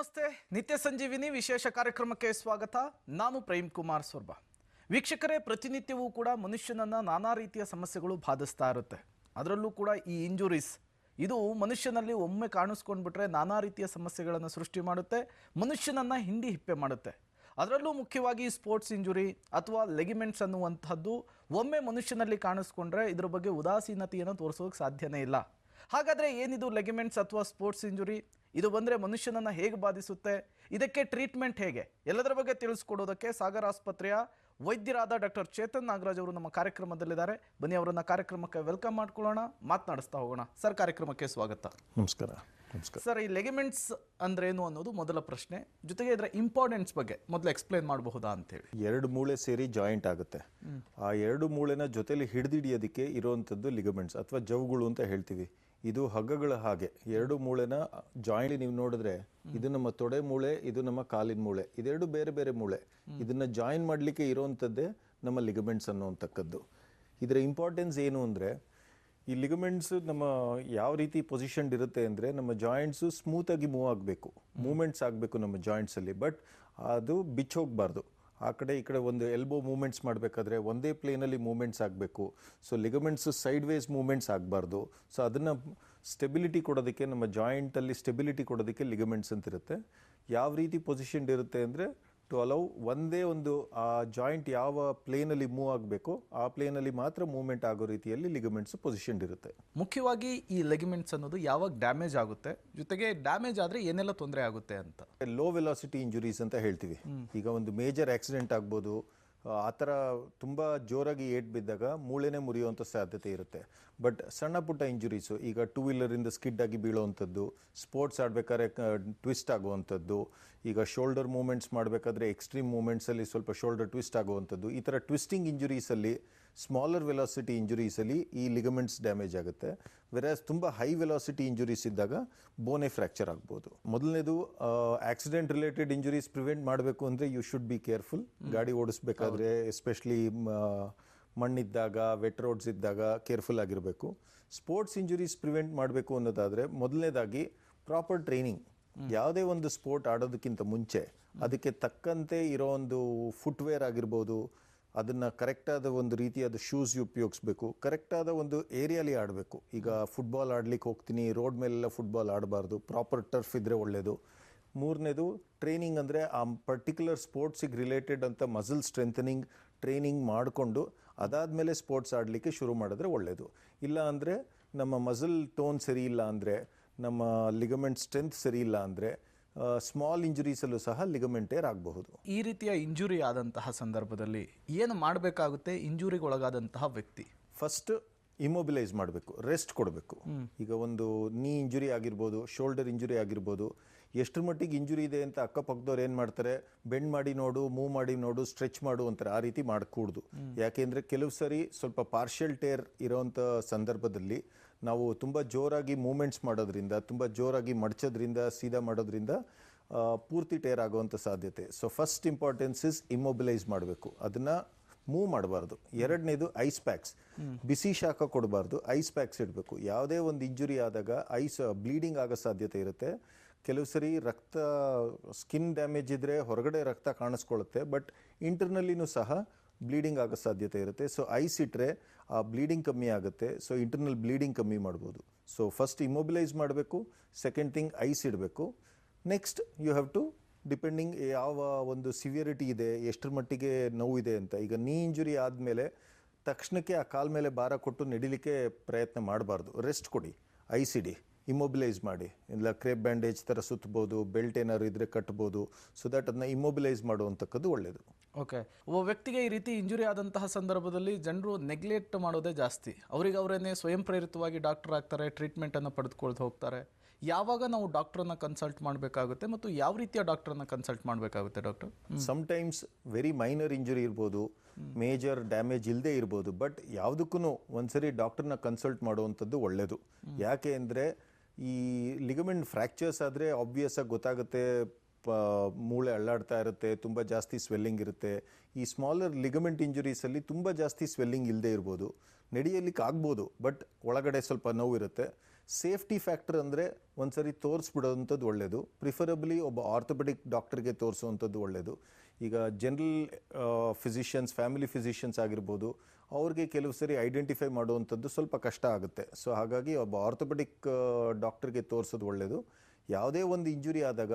ನಮಸ್ತೆ. ನಿತ್ಯ ಸಂಜೀವಿನಿ ವಿಶೇಷ ಕಾರ್ಯಕ್ರಮಕ್ಕೆ ಸ್ವಾಗತ. ನಾನು ಪ್ರೇಮ್ ಕುಮಾರ್ ಸೊರ್ಬಾ. ವೀಕ್ಷಕರೇ, ಪ್ರತಿನಿತ್ಯವೂ ಕೂಡ ಮನುಷ್ಯನನ್ನು ನಾನಾ ರೀತಿಯ ಸಮಸ್ಯೆಗಳು ಬಾಧಿಸ್ತಾ ಇರುತ್ತೆ. ಅದರಲ್ಲೂ ಕೂಡ ಈ ಇಂಜುರೀಸ್ ಇದು ಮನುಷ್ಯನಲ್ಲಿ ಒಮ್ಮೆ ಕಾಣಿಸ್ಕೊಂಡ್ಬಿಟ್ರೆ ನಾನಾ ರೀತಿಯ ಸಮಸ್ಯೆಗಳನ್ನು ಸೃಷ್ಟಿ ಮಾಡುತ್ತೆ, ಮನುಷ್ಯನನ್ನು ಹಿಂಡಿ ಹಿಪ್ಪೆ ಮಾಡುತ್ತೆ. ಅದರಲ್ಲೂ ಮುಖ್ಯವಾಗಿ ಸ್ಪೋರ್ಟ್ಸ್ ಇಂಜುರಿ ಅಥವಾ ಲೆಗಿಮೆಂಟ್ಸ್ ಅನ್ನುವಂಥದ್ದು ಒಮ್ಮೆ ಮನುಷ್ಯನಲ್ಲಿ ಕಾಣಿಸ್ಕೊಂಡ್ರೆ ಇದರ ಬಗ್ಗೆ ಉದಾಸೀನತೆಯನ್ನು ತೋರಿಸೋಕೆ ಸಾಧ್ಯನೇ ಇಲ್ಲ. ಹಾಗಾದರೆ ಏನಿದು ಲೆಗಿಮೆಂಟ್ಸ್ ಅಥವಾ ಸ್ಪೋರ್ಟ್ಸ್ ಇಂಜುರಿ? ಇದು ಬಂದರೆ ಮನುಷ್ಯನನ್ನು ಹೇಗೆ ಬಾಧಿಸುತ್ತೆ? ಇದಕ್ಕೆ ಟ್ರೀಟ್ಮೆಂಟ್ ಹೇಗೆ? ಎಲ್ಲದರ ಬಗ್ಗೆ ತಿಳಿಸ್ಕೊಡೋದಕ್ಕೆ ಸಾಗರ ಆಸ್ಪತ್ರೆಯ ವೈದ್ಯರಾದ ಡಾಕ್ಟರ್ ಚೇತನ್ ನಾಗರಾಜ್ ಅವರು ನಮ್ಮ ಕಾರ್ಯಕ್ರಮದಲ್ಲಿದ್ದಾರೆ. ಬನ್ನಿ, ಅವರನ್ನು ಕಾರ್ಯಕ್ರಮಕ್ಕೆ ವೆಲ್ಕಮ್ ಮಾಡ್ಕೊಳ್ಳೋಣ, ಮಾತನಾಡಿಸ್ತಾ ಹೋಗೋಣ. ಸರ್, ಕಾರ್ಯಕ್ರಮಕ್ಕೆ ಸ್ವಾಗತ. ನಮಸ್ಕಾರ. ಸರ್, ಈ ಲೆಗಿಮೆಂಟ್ಸ್ ಅಂದ್ರೇನು ಅನ್ನೋದು ಮೊದಲ ಪ್ರಶ್ನೆ. ಜೊತೆಗೆ ಇದರ ಇಂಪಾರ್ಟೆನ್ಸ್ ಬಗ್ಗೆ ಮೊದಲು ಎಕ್ಸ್ಪ್ಲೇನ್ ಮಾಡಬಹುದಾ ಅಂತೇಳಿ. ಎರಡು ಮೂಳೆ ಸೇರಿ ಜಾಯಿಂಟ್ ಆಗುತ್ತೆ. ಆ ಎರಡು ಮೂಳೆನ ಜೊತೆಲಿ ಹಿಡಿದಿಡಿಯೋದಕ್ಕೆ ಇರುವಂಥದ್ದು ಲಿಗಮೆಂಟ್ಸ್ ಅಥವಾ ಜವುಗಳು ಅಂತ ಹೇಳ್ತೀವಿ. ಇದು ಹಗ್ಗಗಳ ಹಾಗೆ ಎರಡು ಮೂಳೆನ ಜಾಯಿಂಟ್ ನೀವು ನೋಡಿದ್ರೆ ಇದು ನಮ್ಮ ತೊಡೆ ಮೂಳೆ, ಇದು ನಮ್ಮ ಕಾಲಿನ ಮೂಳೆ, ಇದೆರಡು ಬೇರೆ ಬೇರೆ ಮೂಳೆ. ಇದನ್ನ ಜಾಯಿನ್ ಮಾಡಲಿಕ್ಕೆ ಇರೋವಂಥದ್ದೇ ನಮ್ಮ ಲಿಗಮೆಂಟ್ಸ್ ಅನ್ನುವಂಥದ್ದು. ಇದರ ಇಂಪಾರ್ಟೆನ್ಸ್ ಏನು ಅಂದರೆ, ಈ ಲಿಗಮೆಂಟ್ಸ್ ನಮ್ಮ ಯಾವ ರೀತಿ ಪೊಸಿಷನ್ ಇರುತ್ತೆ ಅಂದರೆ, ನಮ್ಮ ಜಾಯಿಂಟ್ಸು ಸ್ಮೂತಾಗಿ ಮೂವ್ ಆಗಬೇಕು, ಮೂಮೆಂಟ್ಸ್ ಆಗಬೇಕು ನಮ್ಮ ಜಾಯಿಂಟ್ಸಲ್ಲಿ. ಬಟ್ ಅದು ಬಿಚ್ಚೋಗಬಾರ್ದು. ಆ ಕಡೆ ಈ ಕಡೆ ಒಂದು ಎಲ್ಬೋ ಮೂಮೆಂಟ್ಸ್ ಮಾಡಬೇಕಾದ್ರೆ ಒಂದೇ ಪ್ಲೇನಲ್ಲಿ ಮೂಮೆಂಟ್ಸ್ ಆಗಬೇಕು. So ligaments side ways moments ಆಗಬಾರ್ದು. ಸೊ ಅದನ್ನು ಸ್ಟೆಬಿಲಿಟಿ ಕೊಡೋದಕ್ಕೆ, ನಮ್ಮ ಜಾಯಿಂಟಲ್ಲಿ ಸ್ಟೆಬಿಲಿಟಿ ಕೊಡೋದಕ್ಕೆ ಲಿಗಮೆಂಟ್ಸ್ ಅಂತ ಇರುತ್ತೆ. ಯಾವ ರೀತಿ ಪೊಸಿಷನ್ ಇರುತ್ತೆ ಅಂದರೆ, ಟು ಅಲೌ ಒಂದೇ ಒಂದು ಆ ಜಾಯಿಂಟ್ ಯಾವ ಪ್ಲೇನಲ್ಲಿ ಮೂವ್ ಆಗಬೇಕು ಆ ಪ್ಲೇನಲ್ಲಿ ಮಾತ್ರ ಮೂವ್ಮೆಂಟ್ ಆಗೋ ರೀತಿಯಲ್ಲಿ ಲಿಗಮೆಂಟ್ಸ್ ಪೊಸಿಷನ್ ಇರುತ್ತೆ. ಮುಖ್ಯವಾಗಿ ಈ ಲೆಗಿಮೆಂಟ್ಸ್ ಅನ್ನೋದು ಯಾವಾಗ ಡ್ಯಾಮೇಜ್ ಆಗುತ್ತೆ, ಜೊತೆಗೆ ಡ್ಯಾಮೇಜ್ ಆದರೆ ಏನೆಲ್ಲ ತೊಂದರೆ ಆಗುತ್ತೆ ಅಂತ. ಲೋ ವೆಲಾಸಿಟಿ ಇಂಜುರೀಸ್ ಅಂತ ಹೇಳ್ತೀವಿ. ಈಗ ಒಂದು ಮೇಜರ್ ಆಕ್ಸಿಡೆಂಟ್ ಆಗ್ಬೋದು, ಆ ಥರ ತುಂಬ ಜೋರಾಗಿ ಏಟ್ ಬಿದ್ದಾಗ ಮೂಳೆನೇ ಮುರಿಯುವಂಥ ಸಾಧ್ಯತೆ ಇರುತ್ತೆ. ಬಟ್ ಸಣ್ಣ ಪುಟ್ಟ ಇಂಜುರೀಸು, ಈಗ ಟೂ ವೀಲರಿಂದ ಸ್ಕಿಡ್ ಆಗಿ ಬೀಳುವಂಥದ್ದು, ಸ್ಪೋರ್ಟ್ಸ್ ಆಡಬೇಕಾದ್ರೆ ಟ್ವಿಸ್ಟ್ ಆಗುವಂಥದ್ದು, ಈಗ ಶೋಲ್ಡರ್ ಮೂಮೆಂಟ್ಸ್ ಮಾಡಬೇಕಾದ್ರೆ ಎಕ್ಸ್ಟ್ರೀಮ್ ಮೂಮೆಂಟ್ಸಲ್ಲಿ ಸ್ವಲ್ಪ ಶೋಲ್ಡರ್ ಟ್ವಿಸ್ಟ್ ಆಗುವಂಥದ್ದು, ಈ ಥರ ಟ್ವಿಸ್ಟಿಂಗ್ ಇಂಜುರೀಸಲ್ಲಿ, ಸ್ಮಾಲರ್ ವೆಲಾಸಿಟಿ ಇಂಜುರೀಸಲ್ಲಿ ಈ ಲಿಗಮೆಂಟ್ಸ್ ಡ್ಯಾಮೇಜ್ ಆಗುತ್ತೆ. ವೆರಾಸ್ ತುಂಬ ಹೈ ವೆಲಾಸಿಟಿ ಇಂಜುರೀಸ್ ಇದ್ದಾಗ ಬೋನೇ ಫ್ರ್ಯಾಕ್ಚರ್ ಆಗ್ಬೋದು. ಮೊದಲನೇದು, ಆಕ್ಸಿಡೆಂಟ್ ರಿಲೇಟೆಡ್ ಇಂಜುರೀಸ್ ಪ್ರಿವೆಂಟ್ ಮಾಡಬೇಕು ಅಂದರೆ ಯು ಶುಡ್ ಬಿ ಕೇರ್ಫುಲ್. ಗಾಡಿ ಓಡಿಸ್ಬೇಕಾದ್ರೆ ಎಸ್ಪೆಷಲಿ ಮಣ್ಣಿದ್ದಾಗ, ವೆಟ್ ರೋಡ್ಸ್ ಇದ್ದಾಗ ಕೇರ್ಫುಲ್ ಆಗಿರಬೇಕು. ಸ್ಪೋರ್ಟ್ಸ್ ಇಂಜುರೀಸ್ ಪ್ರಿವೆಂಟ್ ಮಾಡಬೇಕು ಅನ್ನೋದಾದರೆ ಮೊದಲನೇದಾಗಿ ಪ್ರಾಪರ್ ಟ್ರೈನಿಂಗ್. ಯಾವುದೇ ಒಂದು ಸ್ಪೋರ್ಟ್ ಆಡೋದಕ್ಕಿಂತ ಮುಂಚೆ ಅದಕ್ಕೆ ತಕ್ಕಂತೆ ಇರೋ ಒಂದು ಫುಟ್ವೇರ್ ಆಗಿರ್ಬೋದು, ಅದನ್ನು ಕರೆಕ್ಟಾದ ಒಂದು ರೀತಿಯಾದ ಶೂಸ್ ಉಪಯೋಗಿಸ್ಬೇಕು, ಕರೆಕ್ಟಾದ ಒಂದು ಏರಿಯಾಲಿ ಆಡಬೇಕು. ಈಗ ಫುಟ್ಬಾಲ್ ಆಡ್ಲಿಕ್ಕೆ ಹೋಗ್ತೀನಿ, ರೋಡ್ ಮೇಲೆಲ್ಲ ಫುಟ್ಬಾಲ್ ಆಡಬಾರ್ದು, ಪ್ರಾಪರ್ ಟರ್ಫ್ ಇದ್ದರೆ ಒಳ್ಳೆಯದು. ಮೂರನೇದು, ಟ್ರೈನಿಂಗ್ ಅಂದರೆ ಆ ಪರ್ಟಿಕ್ಯುಲರ್ ಸ್ಪೋರ್ಟ್ಸಿಗೆ ರಿಲೇಟೆಡ್ ಅಂತ ಮಸಲ್ ಸ್ಟ್ರೆಂಥನಿಂಗ್ ಟ್ರೈನಿಂಗ್ ಮಾಡಿಕೊಂಡು ಅದಾದಮೇಲೆ ಸ್ಪೋರ್ಟ್ಸ್ ಆಡಲಿಕ್ಕೆ ಶುರು ಮಾಡಿದ್ರೆ ಒಳ್ಳೆಯದು. ಇಲ್ಲ ಅಂದರೆ ನಮ್ಮ ಮಸಲ್ ಟೋನ್ ಸರಿ ಇಲ್ಲ ಅಂದರೆ, ನಮ್ಮ ಲಿಗಮೆಂಟ್ ಸ್ಟ್ರೆಂತ್ ಸರಿ ಇಲ್ಲ ಅಂದರೆ ಸ್ಮಾಲ್ ಇಂಜುರೀಸಲ್ಲೂ ಸಹ ಲಿಗಮೆಂಟ್ ಟೇರ್ ಆಗಬಹುದು. ಈ ರೀತಿಯ ಇಂಜುರಿ ಆದಂತಹ ಸಂದರ್ಭದಲ್ಲಿ ಏನು ಮಾಡಬೇಕಾಗುತ್ತೆ ಇಂಜುರಿಗೆ ಒಳಗಾದಂತಹ ವ್ಯಕ್ತಿ? ಫಸ್ಟ್ ಇಮೊಬಿಲೈಸ್ ಮಾಡಬೇಕು, ರೆಸ್ಟ್ ಕೊಡಬೇಕು. ಈಗ ಒಂದು ನೀ ಇಂಜುರಿ ಆಗಿರ್ಬೋದು, ಶೋಲ್ಡರ್ ಇಂಜುರಿ ಆಗಿರ್ಬೋದು, ಎಷ್ಟರ ಮಟ್ಟಿಗೆ ಇಂಜುರಿ ಇದೆ ಅಂತ ಅಕ್ಕಪಕ್ಕದವ್ರು ಏನು ಮಾಡ್ತಾರೆ, ಬೆಂಡ್ ಮಾಡಿ ನೋಡು, ಮೂವ್ ಮಾಡಿ ನೋಡು, ಸ್ಟ್ರೆಚ್ ಮಾಡು ಅಂತಾರೆ. ಆ ರೀತಿ ಮಾಡಕೂಡ್ದು. ಯಾಕೆಂದರೆ ಕೆಲವು ಸರಿ ಸ್ವಲ್ಪ ಪಾರ್ಷಿಯಲ್ ಟೇರ್ ಇರೋವಂಥ ಸಂದರ್ಭದಲ್ಲಿ ನಾವು ತುಂಬ ಜೋರಾಗಿ ಮೂಮೆಂಟ್ಸ್ ಮಾಡೋದ್ರಿಂದ, ತುಂಬ ಜೋರಾಗಿ ಮಡಚೋದ್ರಿಂದ, ಸೀದಾ ಮಾಡೋದ್ರಿಂದ ಪೂರ್ತಿ ಟೇರ್ ಆಗುವಂಥ ಸಾಧ್ಯತೆ. ಸೊ ಫಸ್ಟ್ ಇಂಪಾರ್ಟೆನ್ಸ್ ಇಸ್ ಇಮೊಬಿಲೈಸ್ ಮಾಡಬೇಕು, ಅದನ್ನು ಮೂವ್ ಮಾಡಬಾರ್ದು. ಎರಡನೇದು ಐಸ್ ಪ್ಯಾಕ್ಸ್, ಬಿಸಿ ಶಾಖ ಕೊಡಬಾರ್ದು, ಐಸ್ ಪ್ಯಾಕ್ಸ್ ಇಡಬೇಕು. ಯಾವುದೇ ಒಂದು ಇಂಜುರಿ ಆದಾಗ ಬ್ಲೀಡಿಂಗ್ ಆಗೋ ಸಾಧ್ಯತೆ ಇರುತ್ತೆ. ಕೆಲವು ಸರಿ ರಕ್ತ, ಸ್ಕಿನ್ ಡ್ಯಾಮೇಜ್ ಇದ್ದರೆ ಹೊರಗಡೆ ರಕ್ತ ಕಾಣಿಸ್ಕೊಳ್ಳುತ್ತೆ, ಬಟ್ ಇಂಟರ್ನಲ್ಲಿನೂ ಸಹ ಬ್ಲೀಡಿಂಗ್ ಆಗೋ ಸಾಧ್ಯತೆ ಇರುತ್ತೆ. ಸೊ ಐಸ್ ಇಟ್ಟರೆ ಆ ಬ್ಲೀಡಿಂಗ್ ಕಮ್ಮಿ ಆಗುತ್ತೆ. ಸೊ ಇಂಟರ್ನಲ್ ಬ್ಲೀಡಿಂಗ್ ಕಮ್ಮಿ ಮಾಡ್ಬೋದು. ಸೊ ಫಸ್ಟ್ ಇಮೊಬಿಲೈಸ್ ಮಾಡಬೇಕು. ಸೆಕೆಂಡ್ ಥಿಂಗ್, ಐಸ್ ಇಡಬೇಕು. Next you have to depending ಯಾವ ಒಂದು ಸಿವಿಯರಿಟಿ ಇದೆ, ಎಷ್ಟರ ಮಟ್ಟಿಗೆ ನೋವಿದೆ ಅಂತ. ಈಗ ನೀ ಇಂಜುರಿ ಆದಮೇಲೆ ತಕ್ಷಣಕ್ಕೆ ಆ ಕಾಲ ಮೇಲೆ ಭಾರ ಕೊಟ್ಟು ನಡಿಲಿಕ್ಕೆ ಪ್ರಯತ್ನ ಮಾಡಬಾರ್ದು. ರೆಸ್ಟ್ ಕೊಡಿ, ಐಸ್ ಇಡಿ, ಇಮೊಬಿಲೈಸ್ ಮಾಡಿ. ಇಲ್ಲ ಕ್ರೇಪ್ ಬ್ಯಾಂಡೇಜ್ ಥರ ಸುತ್ತಬೋದು, ಬೆಲ್ಟ್ ಏನಾದ್ರು ಇದ್ದರೆ ಕಟ್ಬೋದು. ಸೊ ದಟ್ ಅದನ್ನ ಇಮೊಬಿಲೈಸ್ ಮಾಡುವಂಥದ್ದು ಒಳ್ಳೆಯದು. ಓಕೆ. ಒಬ್ಬ ವ್ಯಕ್ತಿಗೆ ಈ ರೀತಿ ಇಂಜುರಿ ಆದಂತಹ ಸಂದರ್ಭದಲ್ಲಿ ಜನರು ನೆಗ್ಲೆಕ್ಟ್ ಮಾಡೋದೇ ಜಾಸ್ತಿ. ಅವರೇ ಸ್ವಯಂ ಪ್ರೇರಿತವಾಗಿ ಡಾಕ್ಟರ್ ಆಗ್ತಾರೆ, ಟ್ರೀಟ್ಮೆಂಟನ್ನು ಪಡೆದುಕೊಳ್ತಾ ಹೋಗ್ತಾರೆ. ಯಾವಾಗ ನಾವು ಡಾಕ್ಟ್ರನ್ನ ಕನ್ಸಲ್ಟ್ ಮಾಡಬೇಕಾಗುತ್ತೆ ಮತ್ತು ಯಾವ ರೀತಿಯ ಡಾಕ್ಟ್ರನ್ನ ಕನ್ಸಲ್ಟ್ ಮಾಡಬೇಕಾಗುತ್ತೆ doctor? Sometimes very minor injury ಇರ್ಬೋದು, ಮೇಜರ್ ಡ್ಯಾಮೇಜ್ ಇಲ್ಲದೆ ಇರ್ಬೋದು. ಬಟ್ ಯಾವುದಕ್ಕೂ ಒಂದ್ಸರಿ ಡಾಕ್ಟರ್ನ ಕನ್ಸಲ್ಟ್ ಮಾಡುವಂಥದ್ದು ಒಳ್ಳೆಯದು. ಯಾಕೆ ಅಂದರೆ ಈ ಲಿಗಮೆಂಟ್ ಫ್ರ್ಯಾಕ್ಚರ್ಸ್ ಆದರೆ ಆಬ್ವಿಯಸ್ ಆಗಿ ಗೊತ್ತಾಗುತ್ತೆ, ಮೂಳೆ ಅಳ್ಳಾಡ್ತಾ ಇರುತ್ತೆ, ತುಂಬ ಜಾಸ್ತಿ ಸ್ವೆಲ್ಲಿಂಗ್ ಇರುತ್ತೆ. ಈ ಸ್ಮಾಲರ್ ಲಿಗಮೆಂಟ್ ಇಂಜುರೀಸಲ್ಲಿ ತುಂಬ ಜಾಸ್ತಿ ಸ್ವೆಲ್ಲಿಂಗ್ ಇಲ್ಲದೆ ಇರ್ಬೋದು, ನಡೆಯಲಿಕ್ಕೆ ಆಗ್ಬೋದು, ಬಟ್ ಒಳಗಡೆ ಸ್ವಲ್ಪ ನೋವು ಇರುತ್ತೆ. ಸೇಫ್ಟಿ ಫ್ಯಾಕ್ಟರ್ ಅಂದರೆ ಒಂದ್ಸರಿ ತೋರಿಸ್ಬಿಡೋವಂಥದ್ದು ಒಳ್ಳೆಯದು. ಪ್ರಿಫರಬ್ಲಿ ಒಬ್ಬ ಆರ್ಥೋಪೆಡಿಕ್ ಡಾಕ್ಟರ್ಗೆ ತೋರಿಸುವಂಥದ್ದು ಒಳ್ಳೆಯದು. ಈಗ ಜನರಲ್ ಫಿಸಿಷಿಯನ್ಸ್, ಫ್ಯಾಮಿಲಿ ಫಿಸಿಷಿಯನ್ಸ್ ಆಗಿರ್ಬೋದು, ಅವ್ರಿಗೆ ಕೆಲವು ಸರಿ ಐಡೆಂಟಿಫೈ ಮಾಡುವಂಥದ್ದು ಸ್ವಲ್ಪ ಕಷ್ಟ ಆಗುತ್ತೆ. ಸೊ ಹಾಗಾಗಿ ಒಬ್ಬ ಆರ್ಥೋಪೆಡಿಕ್ ಡಾಕ್ಟರ್ಗೆ ತೋರಿಸೋದು ಒಳ್ಳೆಯದು. ಯಾವುದೇ ಒಂದು ಇಂಜುರಿ ಆದಾಗ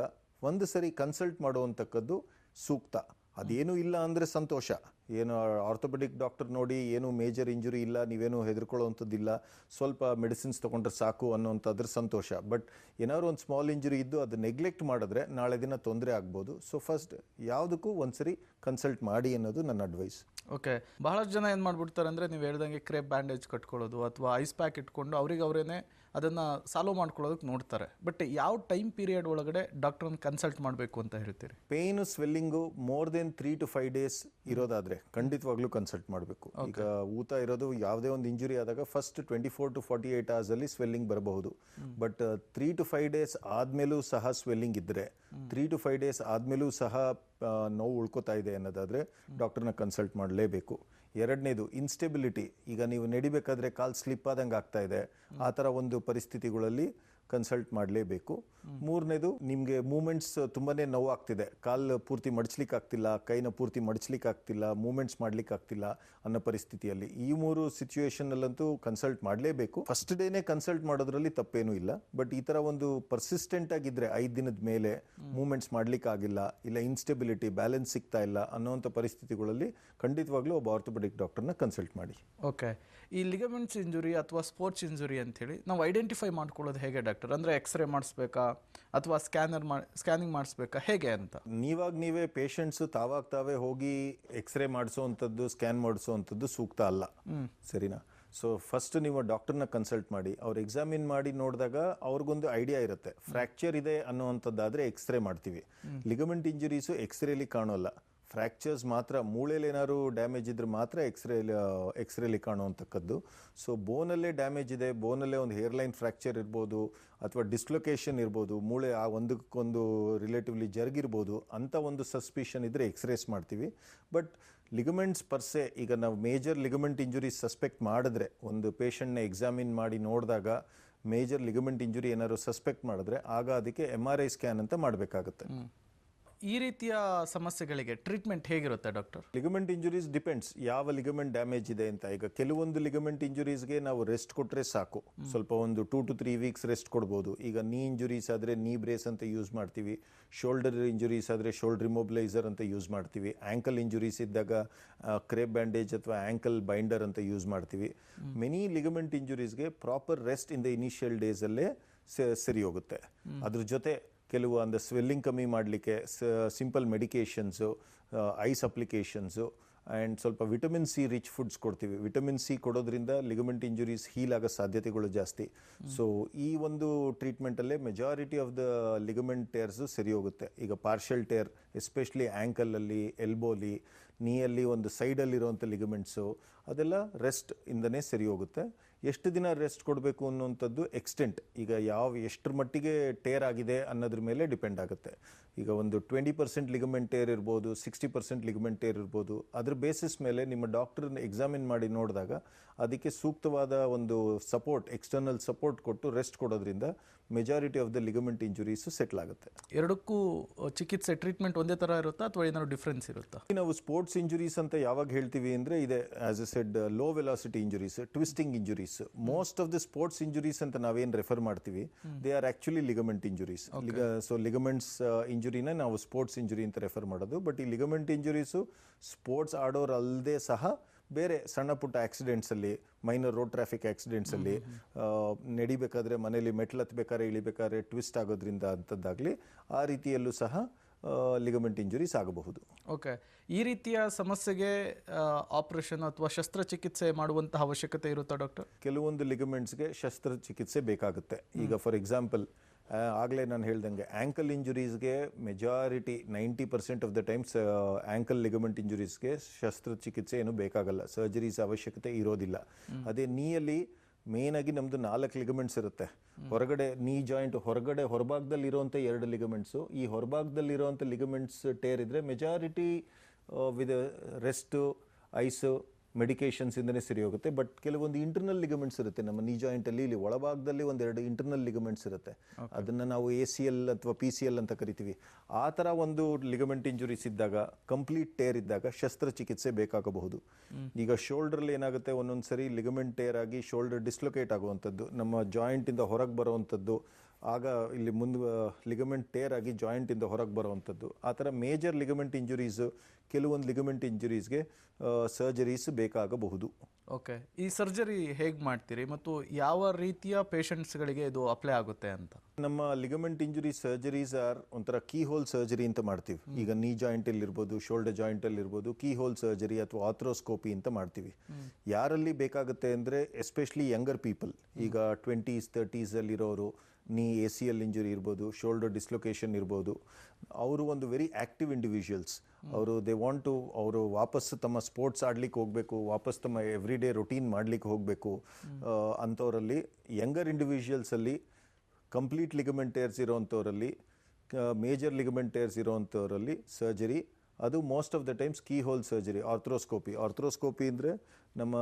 ಒಂದು ಸರಿ ಕನ್ಸಲ್ಟ್ ಮಾಡುವಂಥಕ್ಕದ್ದು ಸೂಕ್ತ. ಅದೇನೂ ಇಲ್ಲ ಅಂದರೆ ಸಂತೋಷ, ಏನು ಆರ್ಥೋಪೆಡಿಕ್ ಡಾಕ್ಟರ್ ನೋಡಿ ಏನು ಮೇಜರ್ ಇಂಜುರಿ ಇಲ್ಲ, ನೀವೇನು ಹೆದರ್ಕೊಳ್ಳೋವಂಥದ್ದಿಲ್ಲ, ಸ್ವಲ್ಪ ಮೆಡಿಸಿನ್ಸ್ ತೊಗೊಂಡ್ರೆ ಸಾಕು ಅನ್ನೋಂಥದ್ರ ಸಂತೋಷ. ಬಟ್ ಏನಾದ್ರು ಒಂದು ಸ್ಮಾಲ್ ಇಂಜುರಿ ಇದ್ದು ಅದು ನೆಗ್ಲೆಕ್ಟ್ ಮಾಡಿದ್ರೆ ನಾಳೆ ದಿನ ತೊಂದರೆ ಆಗ್ಬೋದು. ಸೊ ಫಸ್ಟ್ ಯಾವುದಕ್ಕೂ ಒಂದ್ಸರಿ ಕನ್ಸಲ್ಟ್ ಮಾಡಿ ಅನ್ನೋದು ನನ್ನ ಅಡ್ವೈಸ್. ಓಕೆ, ಬಹಳಷ್ಟು ಜನ ಏನು ಮಾಡ್ಬಿಡ್ತಾರೆ ಅಂದರೆ ನೀವು ಹೇಳ್ದಂಗೆ ಕ್ರೇಪ್ ಬ್ಯಾಂಡೇಜ್ ಕಟ್ಕೊಳ್ಳೋದು ಅಥವಾ ಐಸ್ ಪ್ಯಾಕ್ ಇಟ್ಕೊಂಡು ಅವರೇ ಅದನ್ನು ಸಾಲ್ವ್ ಮಾಡ್ಕೊಳ್ಳೋದಕ್ಕೆ ನೋಡ್ತಾರೆ. ಬಟ್ ಯಾವ ಟೈಮ್ ಪೀರಿಯಡ್ ಒಳಗಡೆ ಡಾಕ್ಟ್ರನ್ನ ಕನ್ಸಲ್ಟ್ ಮಾಡಬೇಕು ಅಂತ ಹೇಳ್ತೀರಿ? Pain swelling more than 3 to 5 days ಇರೋದಾದರೆ ಖಂಡಿತವಾಗ್ಲೂ ಕನ್ಸಲ್ಟ್ ಮಾಡಬೇಕು. ಈಗ ಊತ ಇರೋದು ಯಾವುದೇ ಒಂದು ಇಂಜುರಿ ಆದಾಗ ಫಸ್ಟ್ 24 to 48 hours ಸ್ವೆಲ್ಲಿಂಗ್ ಬರಬಹುದು. ಬಟ್ 3 to 5 days ಆದಮೇಲೂ ಸಹ ಸ್ವೆಲ್ಲಿಂಗ್ ಇದ್ದರೆ, 3 to 5 days ಆದಮೇಲೂ ಸಹ ನೋವು ಉಳ್ಕೋತಾ ಇದೆ ಅನ್ನೋದಾದರೆ ಡಾಕ್ಟರ್ನ ಕನ್ಸಲ್ಟ್ ಮಾಡಲೇಬೇಕು. ಎರಡನೇದು ಇನ್ಸ್ಟೆಬಿಲಿಟಿ. ಈಗ ನೀವು ನಡಿಬೇಕಾದ್ರೆ ಕಾಲು ಸ್ಲಿಪ್ ಆದಂಗೆ ಆಗ್ತಾ ಇದೆ, ಆ ಥರ ಒಂದು ಪರಿಸ್ಥಿತಿಗಳಲ್ಲಿ ಕನ್ಸಲ್ಟ್ ಮಾಡಲೇಬೇಕು. ಮೂರನೇದು, ನಿಮಗೆ ಮೂಮೆಂಟ್ಸ್ ತುಂಬಾ ನೋವು ಆಗ್ತಿದೆ, ಕಾಲು ಪೂರ್ತಿ ಮಡಚ್ಲಿಕ್ಕೆ ಆಗ್ತಿಲ್ಲ, ಕೈನ ಪೂರ್ತಿ ಮಡಚ್ಲಿಕ್ಕೆ ಆಗ್ತಿಲ್ಲ, ಮೂಮೆಂಟ್ಸ್ ಮಾಡ್ಲಿಕ್ಕೆ ಆಗ್ತಿಲ್ಲ ಅನ್ನೋ ಪರಿಸ್ಥಿತಿಯಲ್ಲಿ ಈ 3 ಸಿಚುವೇಶನಲ್ಲಂತೂ ಕನ್ಸಲ್ಟ್ ಮಾಡಲೇಬೇಕು. ಫಸ್ಟ್ ಡೇನೇ ಕನ್ಸಲ್ಟ್ ಮಾಡೋದ್ರಲ್ಲಿ ತಪ್ಪೇನೂ ಇಲ್ಲ. ಬಟ್ ಈ ಥರ ಒಂದು ಪರ್ಸಿಸ್ಟೆಂಟ್ ಆಗಿದ್ದರೆ 5 ದಿನದ ಮೇಲೆ ಮೂಮೆಂಟ್ಸ್ ಮಾಡ್ಲಿಕ್ಕೆ ಆಗಿಲ್ಲ, ಇಲ್ಲ ಇನ್ಸ್ಟೆಬಿಲಿಟಿ, ಬ್ಯಾಲೆನ್ಸ್ ಸಿಗ್ತಾ ಇಲ್ಲ ಅನ್ನೋಂಥ ಪರಿಸ್ಥಿತಿಗಳಲ್ಲಿ ಖಂಡಿತವಾಗ್ಲೂ ಒಬ್ಬ ಆರ್ಥೋಪೆಡಿಕ್ ಡಾಕ್ಟರ್ನ ಕನ್ಸಲ್ಟ್ ಮಾಡಿ. ಓಕೆ, ಈ ಲಿಗಮೆಂಟ್ಸ್ ಇಂಜುರಿ ಅಥವಾ ಸ್ಪೋರ್ಟ್ಸ್ ಇಂಜುರಿ ಅಂತೇಳಿ ನಾವು ಐಡೆಂಟಿಫೈ ಮಾಡ್ಕೊಳ್ಳೋದು ಹೇಗೆ ಡಾಕ್ಟರ್? ಅಂದರೆ ಎಕ್ಸ್ರೇ ಮಾಡಿಸ್ಬೇಕಾ ಅಥವಾ ಸ್ಕ್ಯಾನಿಂಗ್ ಮಾಡಿಸ್ಬೇಕಾ, ಹೇಗೆ ಅಂತ? ನೀವೇ ಪೇಷಂಟ್ಸು ತಾವೇ ಹೋಗಿ ಎಕ್ಸ್ರೇ ಮಾಡಿಸೋವಂಥದ್ದು, ಸ್ಕ್ಯಾನ್ ಮಾಡಿಸೋವಂಥದ್ದು ಸೂಕ್ತ ಅಲ್ಲ. ಸರಿನಾ? ಸೊ ಫಸ್ಟ್ ನೀವು ಡಾಕ್ಟರ್ನ ಕನ್ಸಲ್ಟ್ ಮಾಡಿ, ಅವ್ರು ಎಕ್ಸಾಮಿನ್ ಮಾಡಿ ನೋಡಿದಾಗ ಅವ್ರಿಗೊಂದು ಐಡಿಯಾ ಇರುತ್ತೆ. ಫ್ರ್ಯಾಕ್ಚರ್ ಇದೆ ಅನ್ನೋವಂಥದ್ದಾದರೆ ಎಕ್ಸ್ರೇ ಮಾಡ್ತೀವಿ. ಲಿಗಮೆಂಟ್ ಇಂಜುರೀಸು ಎಕ್ಸ್ರೇಲಿ ಕಾಣೋಲ್ಲ, ಫ್ರ್ಯಾಕ್ಚರ್ಸ್ ಮಾತ್ರ. ಮೂಳೆಯಲ್ಲಿ ಏನಾದ್ರು ಡ್ಯಾಮೇಜ್ ಇದ್ರೆ ಮಾತ್ರ ಎಕ್ಸ್ರೇಲಿ ಕಾಣುವಂಥಕ್ಕದ್ದು. ಸೊ ಬೋನಲ್ಲೇ ಡ್ಯಾಮೇಜ್ ಇದೆ, ಬೋನಲ್ಲೇ ಒಂದು ಹೇರ್ಲೈನ್ ಫ್ರ್ಯಾಕ್ಚರ್ ಇರ್ಬೋದು ಅಥವಾ ಡಿಸ್ಲೊಕೇಶನ್ ಇರ್ಬೋದು, ಮೂಳೆ ಆ ಒಂದಕ್ಕೊಂದು ರಿಲೇಟಿವ್ಲಿ ಜರುಗಿರ್ಬೋದು, ಅಂಥ ಒಂದು ಸಸ್ಪಿಷನ್ ಇದ್ದರೆ ಎಕ್ಸ್ರೇಸ್ ಮಾಡ್ತೀವಿ. ಬಟ್ ಲಿಗಮೆಂಟ್ಸ್ ಪರ್ಸೆ, ಈಗ ನಾವು ಮೇಜರ್ ಲಿಗಮೆಂಟ್ ಇಂಜುರೀಸ್ ಸಸ್ಪೆಕ್ಟ್ ಮಾಡಿದ್ರೆ, ಒಂದು ಪೇಷಂಟ್ನ ಎಕ್ಸಾಮಿನ್ ಮಾಡಿ ನೋಡಿದಾಗ ಮೇಜರ್ ಲಿಗಮೆಂಟ್ ಇಂಜುರಿ ಏನಾದ್ರು ಸಸ್ಪೆಕ್ಟ್ ಮಾಡಿದ್ರೆ ಆಗ ಅದಕ್ಕೆ MRI ಸ್ಕ್ಯಾನ್ ಅಂತ ಮಾಡಬೇಕಾಗುತ್ತೆ. ಈ ರೀತಿಯ ಸಮಸ್ಯೆಗಳಿಗೆ ಟ್ರೀಟ್ಮೆಂಟ್ ಹೇಗಿರುತ್ತೆ ಡಾಕ್ಟರ್? ಲಿಗಮೆಂಟ್ ಇಂಜುರೀಸ್ ಡಿಪೆಂಡ್ಸ್ ಯಾವ ಲಿಗಮೆಂಟ್ ಡ್ಯಾಮೇಜ್ ಇದೆ ಅಂತ. ಈಗ ಕೆಲವೊಂದು ಲಿಗಮೆಂಟ್ ಇಂಜುರೀಸ್ಗೆ ನಾವು ರೆಸ್ಟ್ ಕೊಟ್ಟರೆ ಸಾಕು, ಸ್ವಲ್ಪ ಒಂದು 2 to 3 weeks ರೆಸ್ಟ್ ಕೊಡ್ಬೋದು. ಈಗ ನೀ ಇಂಜುರೀಸ್ ಆದರೆ ನೀ ಬ್ರೇಸ್ ಅಂತ ಯೂಸ್ ಮಾಡ್ತೀವಿ, ಶೋಲ್ಡರ್ ಇಂಜುರೀಸ್ ಆದರೆ ಶೋಲ್ಡರ್ ಇಮೊಬಿಲೈಸರ್ ಅಂತ ಯೂಸ್ ಮಾಡ್ತೀವಿ, ಆ್ಯಂಕಲ್ ಇಂಜುರೀಸ್ ಇದ್ದಾಗ ಕ್ರೇಪ್ ಬ್ಯಾಂಡೇಜ್ ಅಥವಾ ಆ್ಯಂಕಲ್ ಬೈಂಡರ್ ಅಂತ ಯೂಸ್ ಮಾಡ್ತೀವಿ. ಮೆನಿ ಲಿಗಮೆಂಟ್ ಇಂಜುರೀಸ್ಗೆ proper rest in the initial ಡೇಸಲ್ಲೇ ಸರಿ ಹೋಗುತ್ತೆ. ಅದ್ರ ಜೊತೆ ಕೆಲವು ಅಂದರೆ ಸ್ವೆಲ್ಲಿಂಗ್ ಕಮ್ಮಿ ಮಾಡಲಿಕ್ಕೆ simple medications, ice applications and ಸ್ವಲ್ಪ ವಿಟಮಿನ್ ಸಿ ರಿಚ್ ಫುಡ್ಸ್ ಕೊಡ್ತೀವಿ. ವಿಟಮಿನ್ ಸಿ ಕೊಡೋದ್ರಿಂದ ಲಿಗಮೆಂಟ್ ಇಂಜುರೀಸ್ ಹೀಲ್ ಆಗೋ ಸಾಧ್ಯತೆಗಳು ಜಾಸ್ತಿ. ಸೊ ಈ ಒಂದು ಟ್ರೀಟ್ಮೆಂಟಲ್ಲೇ ಮೆಜಾರಿಟಿ ಆಫ್ ದ ಲಿಗಮೆಂಟ್ ಟೇರ್ಸು ಸರಿ ಹೋಗುತ್ತೆ. ಈಗ ಪಾರ್ಷಲ್ ಟೇರ್ ಎಸ್ಪೆಷಲಿ ಆ್ಯಂಕಲಲ್ಲಿ, ಎಲ್ಬೋಲಿ, ನೀಯಲ್ಲಿ ಒಂದು ಸೈಡಲ್ಲಿರುವಂಥ ಲಿಗಮೆಂಟ್ಸು ಅದೆಲ್ಲ ರೆಸ್ಟ್ ಇಂದನೇ ಸರಿ ಹೋಗುತ್ತೆ. ಎಷ್ಟು ದಿನ ರೆಸ್ಟ್ ಕೊಡಬೇಕು ಅನ್ನುವಂಥದ್ದು ಎಕ್ಸ್ಟೆಂಟ್, ಈಗ ಎಷ್ಟರ ಮಟ್ಟಿಗೆ ಟೇರ್ ಆಗಿದೆ ಅನ್ನೋದ್ರ ಮೇಲೆ ಡಿಪೆಂಡ್ ಆಗುತ್ತೆ. ಈಗ ಒಂದು 20% ಲಿಗಮೆಂಟ್ ಟೇರ್ ಇರ್ಬೋದು, 60% ಲಿಗಮೆಂಟ್ ಟೇರ್ ಇರ್ಬೋದು. ಅದ್ರ ಬೇಸಿಸ್ ಮೇಲೆ ನಿಮ್ಮ ಡಾಕ್ಟರ್ನ ಎಕ್ಸಾಮಿನ್ ಮಾಡಿ ನೋಡಿದಾಗ ಅದಕ್ಕೆ ಸೂಕ್ತವಾದ ಒಂದು ಸಪೋರ್ಟ್, ಎಕ್ಸ್ಟರ್ನಲ್ ಸಪೋರ್ಟ್ ಕೊಟ್ಟು ರೆಸ್ಟ್ ಕೊಡೋದ್ರಿಂದ majority of the ligament injuries settle ಆಗುತ್ತೆ. ಎರಡಕ್ಕೂ ಚಿಕಿತ್ಸೆ ಟ್ರೀಟ್ಮೆಂಟ್ ಒಂದೇ ಥರ ಇರುತ್ತಾ ಅಥವಾ ಏನಾದ್ರು ಡಿಫ್ರೆನ್ಸ್ ಇರುತ್ತಾ? ನಾವು ಸ್ಪೋರ್ಟ್ಸ್ ಇಂಜುರೀಸ್ ಅಂತ ಯಾವಾಗ ಹೇಳ್ತೀವಿ ಅಂದರೆ ಇದೆ, as I said, low velocity injuries, twisting injuries. Most of the sports injuries ಅಂತ ನಾವೇನು ರೆಫರ್ ಮಾಡ್ತೀವಿ they are actually ligament injuries. So ligaments ಇಂಜುರಿನ ನಾವು ಸ್ಪೋರ್ಟ್ಸ್ ಇಂಜುರಿ ಅಂತ ರೆಫರ್ ಮಾಡೋದು. ಬಟ್ ಈ ಲಿಗಮೆಂಟ್ ಇಂಜುರೀಸು ಸ್ಪೋರ್ಟ್ಸ್ ಆಡೋರು ಅಲ್ಲದೆ ಸಹ ಬೇರೆ ಸಣ್ಣ ಪುಟ್ಟ ಆಕ್ಸಿಡೆಂಟ್ಸಲ್ಲಿ, ಮೈನರ್ ರೋಡ್ ಟ್ರಾಫಿಕ್ ಆಕ್ಸಿಡೆಂಟ್ಸಲ್ಲಿ, ನಡಿಬೇಕಾದ್ರೆ ಮನೇಲಿ ಮೆಟ್ಲು ಹತ್ಬೇಕಾದ್ರೆ ಇಳಿಬೇಕಾದ್ರೆ ಟ್ವಿಸ್ಟ್ ಆಗೋದ್ರಿಂದ ಅಂಥದ್ದಾಗಲಿ, ಆ ರೀತಿಯಲ್ಲೂ ಸಹ ಲಿಗಮೆಂಟ್ ಇಂಜುರೀಸ್ ಆಗಬಹುದು. ಓಕೆ, ಈ ರೀತಿಯ ಸಮಸ್ಯೆಗೆ ಆಪರೇಷನ್ ಅಥವಾ ಶಸ್ತ್ರಚಿಕಿತ್ಸೆ ಮಾಡುವಂತಹ ಅವಶ್ಯಕತೆ ಇರುತ್ತಾ ಡಾಕ್ಟರ್? ಕೆಲವೊಂದು ಲಿಗಮೆಂಟ್ಸ್ಗೆ ಶಸ್ತ್ರಚಿಕಿತ್ಸೆ ಬೇಕಾಗುತ್ತೆ. ಈಗ ಫಾರ್ ಎಕ್ಸಾಂಪಲ್ ಆಗಲೇ ನಾನು ಹೇಳ್ದಂಗೆ ಆ್ಯಂಕಲ್ ಇಂಜುರೀಸ್ಗೆ majority 90% of the times ankle ligament ಇಂಜುರೀಸ್ಗೆ ಶಸ್ತ್ರಚಿಕಿತ್ಸೆ ಏನು ಬೇಕಾಗಲ್ಲ, ಸರ್ಜರೀಸ್ ಅವಶ್ಯಕತೆ ಇರೋದಿಲ್ಲ. ಅದೇ ನೀಯಲ್ಲಿ ಮೇಯ್ನಾಗಿ ನಮ್ಮದು 4 ಲಿಗಮೆಂಟ್ಸ್ ಇರುತ್ತೆ. ಹೊರಗಡೆ ನೀ ಜಾಯಿಂಟ್ ಹೊರಭಾಗದಲ್ಲಿ ಇರೋವಂಥ 2 ಲಿಗಮೆಂಟ್ಸು. ಈ ಹೊರಭಾಗದಲ್ಲಿರೋವಂಥ ಲಿಗಮೆಂಟ್ಸ್ ಟೇರ್ ಇದ್ದರೆ majority with rest, ice medications ಇಂದನೇ ಸರಿ ಹೋಗುತ್ತೆ. ಬಟ್ ಕೆಲವೊಂದು ಇಂಟರ್ನಲ್ ಲಿಗಮೆಂಟ್ಸ್ ಇರುತ್ತೆ ನಮ್ಮ ನೀ ಜಾಯಿಂಟ್ ಅಲ್ಲಿ, ಇಲ್ಲಿ ಒಳಭಾಗದಲ್ಲಿ ಒಂದೆರಡು ಇಂಟರ್ನಲ್ ಲಿಗಮೆಂಟ್ಸ್ ಇರುತ್ತೆ. ಅದನ್ನ ನಾವು ACL ಅಥವಾ PCL ಅಂತ ಕರಿತೀವಿ. ಆ ಥರ ಒಂದು ಲಿಗಮೆಂಟ್ ಇಂಜುರೀಸ್ ಇದ್ದಾಗ, ಕಂಪ್ಲೀಟ್ ಟೇರ್ ಇದ್ದಾಗ ಶಸ್ತ್ರಚಿಕಿತ್ಸೆ ಬೇಕಾಗಬಹುದು. ಈಗ ಶೋಲ್ಡರ್ಲಿ ಏನಾಗುತ್ತೆ, ಒಂದೊಂದ್ಸರಿ ಲಿಗಮೆಂಟ್ ಟೇರ್ ಆಗಿ ಶೋಲ್ಡರ್ ಡಿಸ್ಲೊಕೇಟ್ ಆಗುವಂಥದ್ದು, ನಮ್ಮ ಜಾಯಿಂಟ್ ಇಂದ ಹೊರಗೆ ಬರುವಂಥದ್ದು, ಆಗ ಇಲ್ಲಿ ಮುಂದೆ ಲಿಗಮೆಂಟ್ ಟೇರ್ ಆಗಿ ಜಾಯಿಂಟ್ ಇಂದ ಹೊರಗೆ ಬರುವಂಥದ್ದು. ಆ ಥರ ಮೇಜರ್ ಲಿಗಮೆಂಟ್ ಇಂಜುರೀಸು, ಕೆಲವೊಂದು ಲಿಗಮೆಂಟ್ ಇಂಜುರೀಸ್ಗೆ ಸರ್ಜರೀಸ್ ಬೇಕಾಗಬಹುದು. ಓಕೆ, ಈ ಸರ್ಜರಿ ಹೇಗೆ ಮಾಡ್ತೀರಿ ಮತ್ತು ಯಾವ ರೀತಿಯ ಪೇಷಂಟ್ಸ್ಗಳಿಗೆ ಇದು ಅಪ್ಲೈ ಆಗುತ್ತೆ ಅಂತ? ನಮ್ಮ ಲಿಗಮೆಂಟ್ ಇಂಜುರಿ ಸರ್ಜರೀಸ್ ಆರ್ ಒಂಥರ ಕೀ ಹೋಲ್ ಸರ್ಜರಿ ಅಂತ ಮಾಡ್ತೀವಿ. ಈಗ ನೀ ಜಾಯಿಂಟ್ ಅಲ್ಲಿ ಇರ್ಬೋದು, ಶೋಲ್ಡರ್ ಜಾಯಿಂಟ್ ಅಲ್ಲಿ ಇರ್ಬೋದು, ಕೀ ಹೋಲ್ ಸರ್ಜರಿ ಅಥವಾ ಆರ್ಥ್ರೋಸ್ಕೋಪಿ ಅಂತ ಮಾಡ್ತೀವಿ. ಯಾರಲ್ಲಿ ಬೇಕಾಗುತ್ತೆ ಅಂದರೆ ಎಸ್ಪೆಷಲಿ ಯಂಗರ್ ಪೀಪಲ್, ಈಗ 20s 30s ಅಲ್ಲಿರೋರು, ನೀ ACL ಇಂಜುರಿ ಇರ್ಬೋದು, ಶೋಲ್ಡರ್ ಡಿಸ್ಲೊಕೇಶನ್ ಇರ್ಬೋದು, ಅವರು ಒಂದು ವೆರಿ ಆ್ಯಕ್ಟಿವ್ ಇಂಡಿವಿಜುವಲ್ಸ್. ಅವರು ವಾಪಸ್ ತಮ್ಮ ಸ್ಪೋರ್ಟ್ಸ್ ಆಡ್ಲಿಕ್ಕೆ ಹೋಗಬೇಕು, ವಾಪಸ್ ತಮ್ಮ ಎವ್ರಿ ಡೇ ರೊಟೀನ್ ಮಾಡ್ಲಿಕ್ಕೆ ಹೋಗಬೇಕು. ಅಂಥವರಲ್ಲಿ ಯಂಗರ್ ಇಂಡಿವಿಜುವಲ್ಸಲ್ಲಿ ಕಂಪ್ಲೀಟ್ ಲಿಗಮೆಂಟ್ ಟೇರ್ಸ್ ಇರೋವಂಥವರಲ್ಲಿ, ಮೇಜರ್ ಲಿಗಮೆಂಟ್ ಟೇರ್ಸ್ ಇರೋವಂಥವರಲ್ಲಿ ಸರ್ಜರಿ, ಅದು most of the times key hole surgery, arthroscopy ಅಂದರೆ ನಮ್ಮ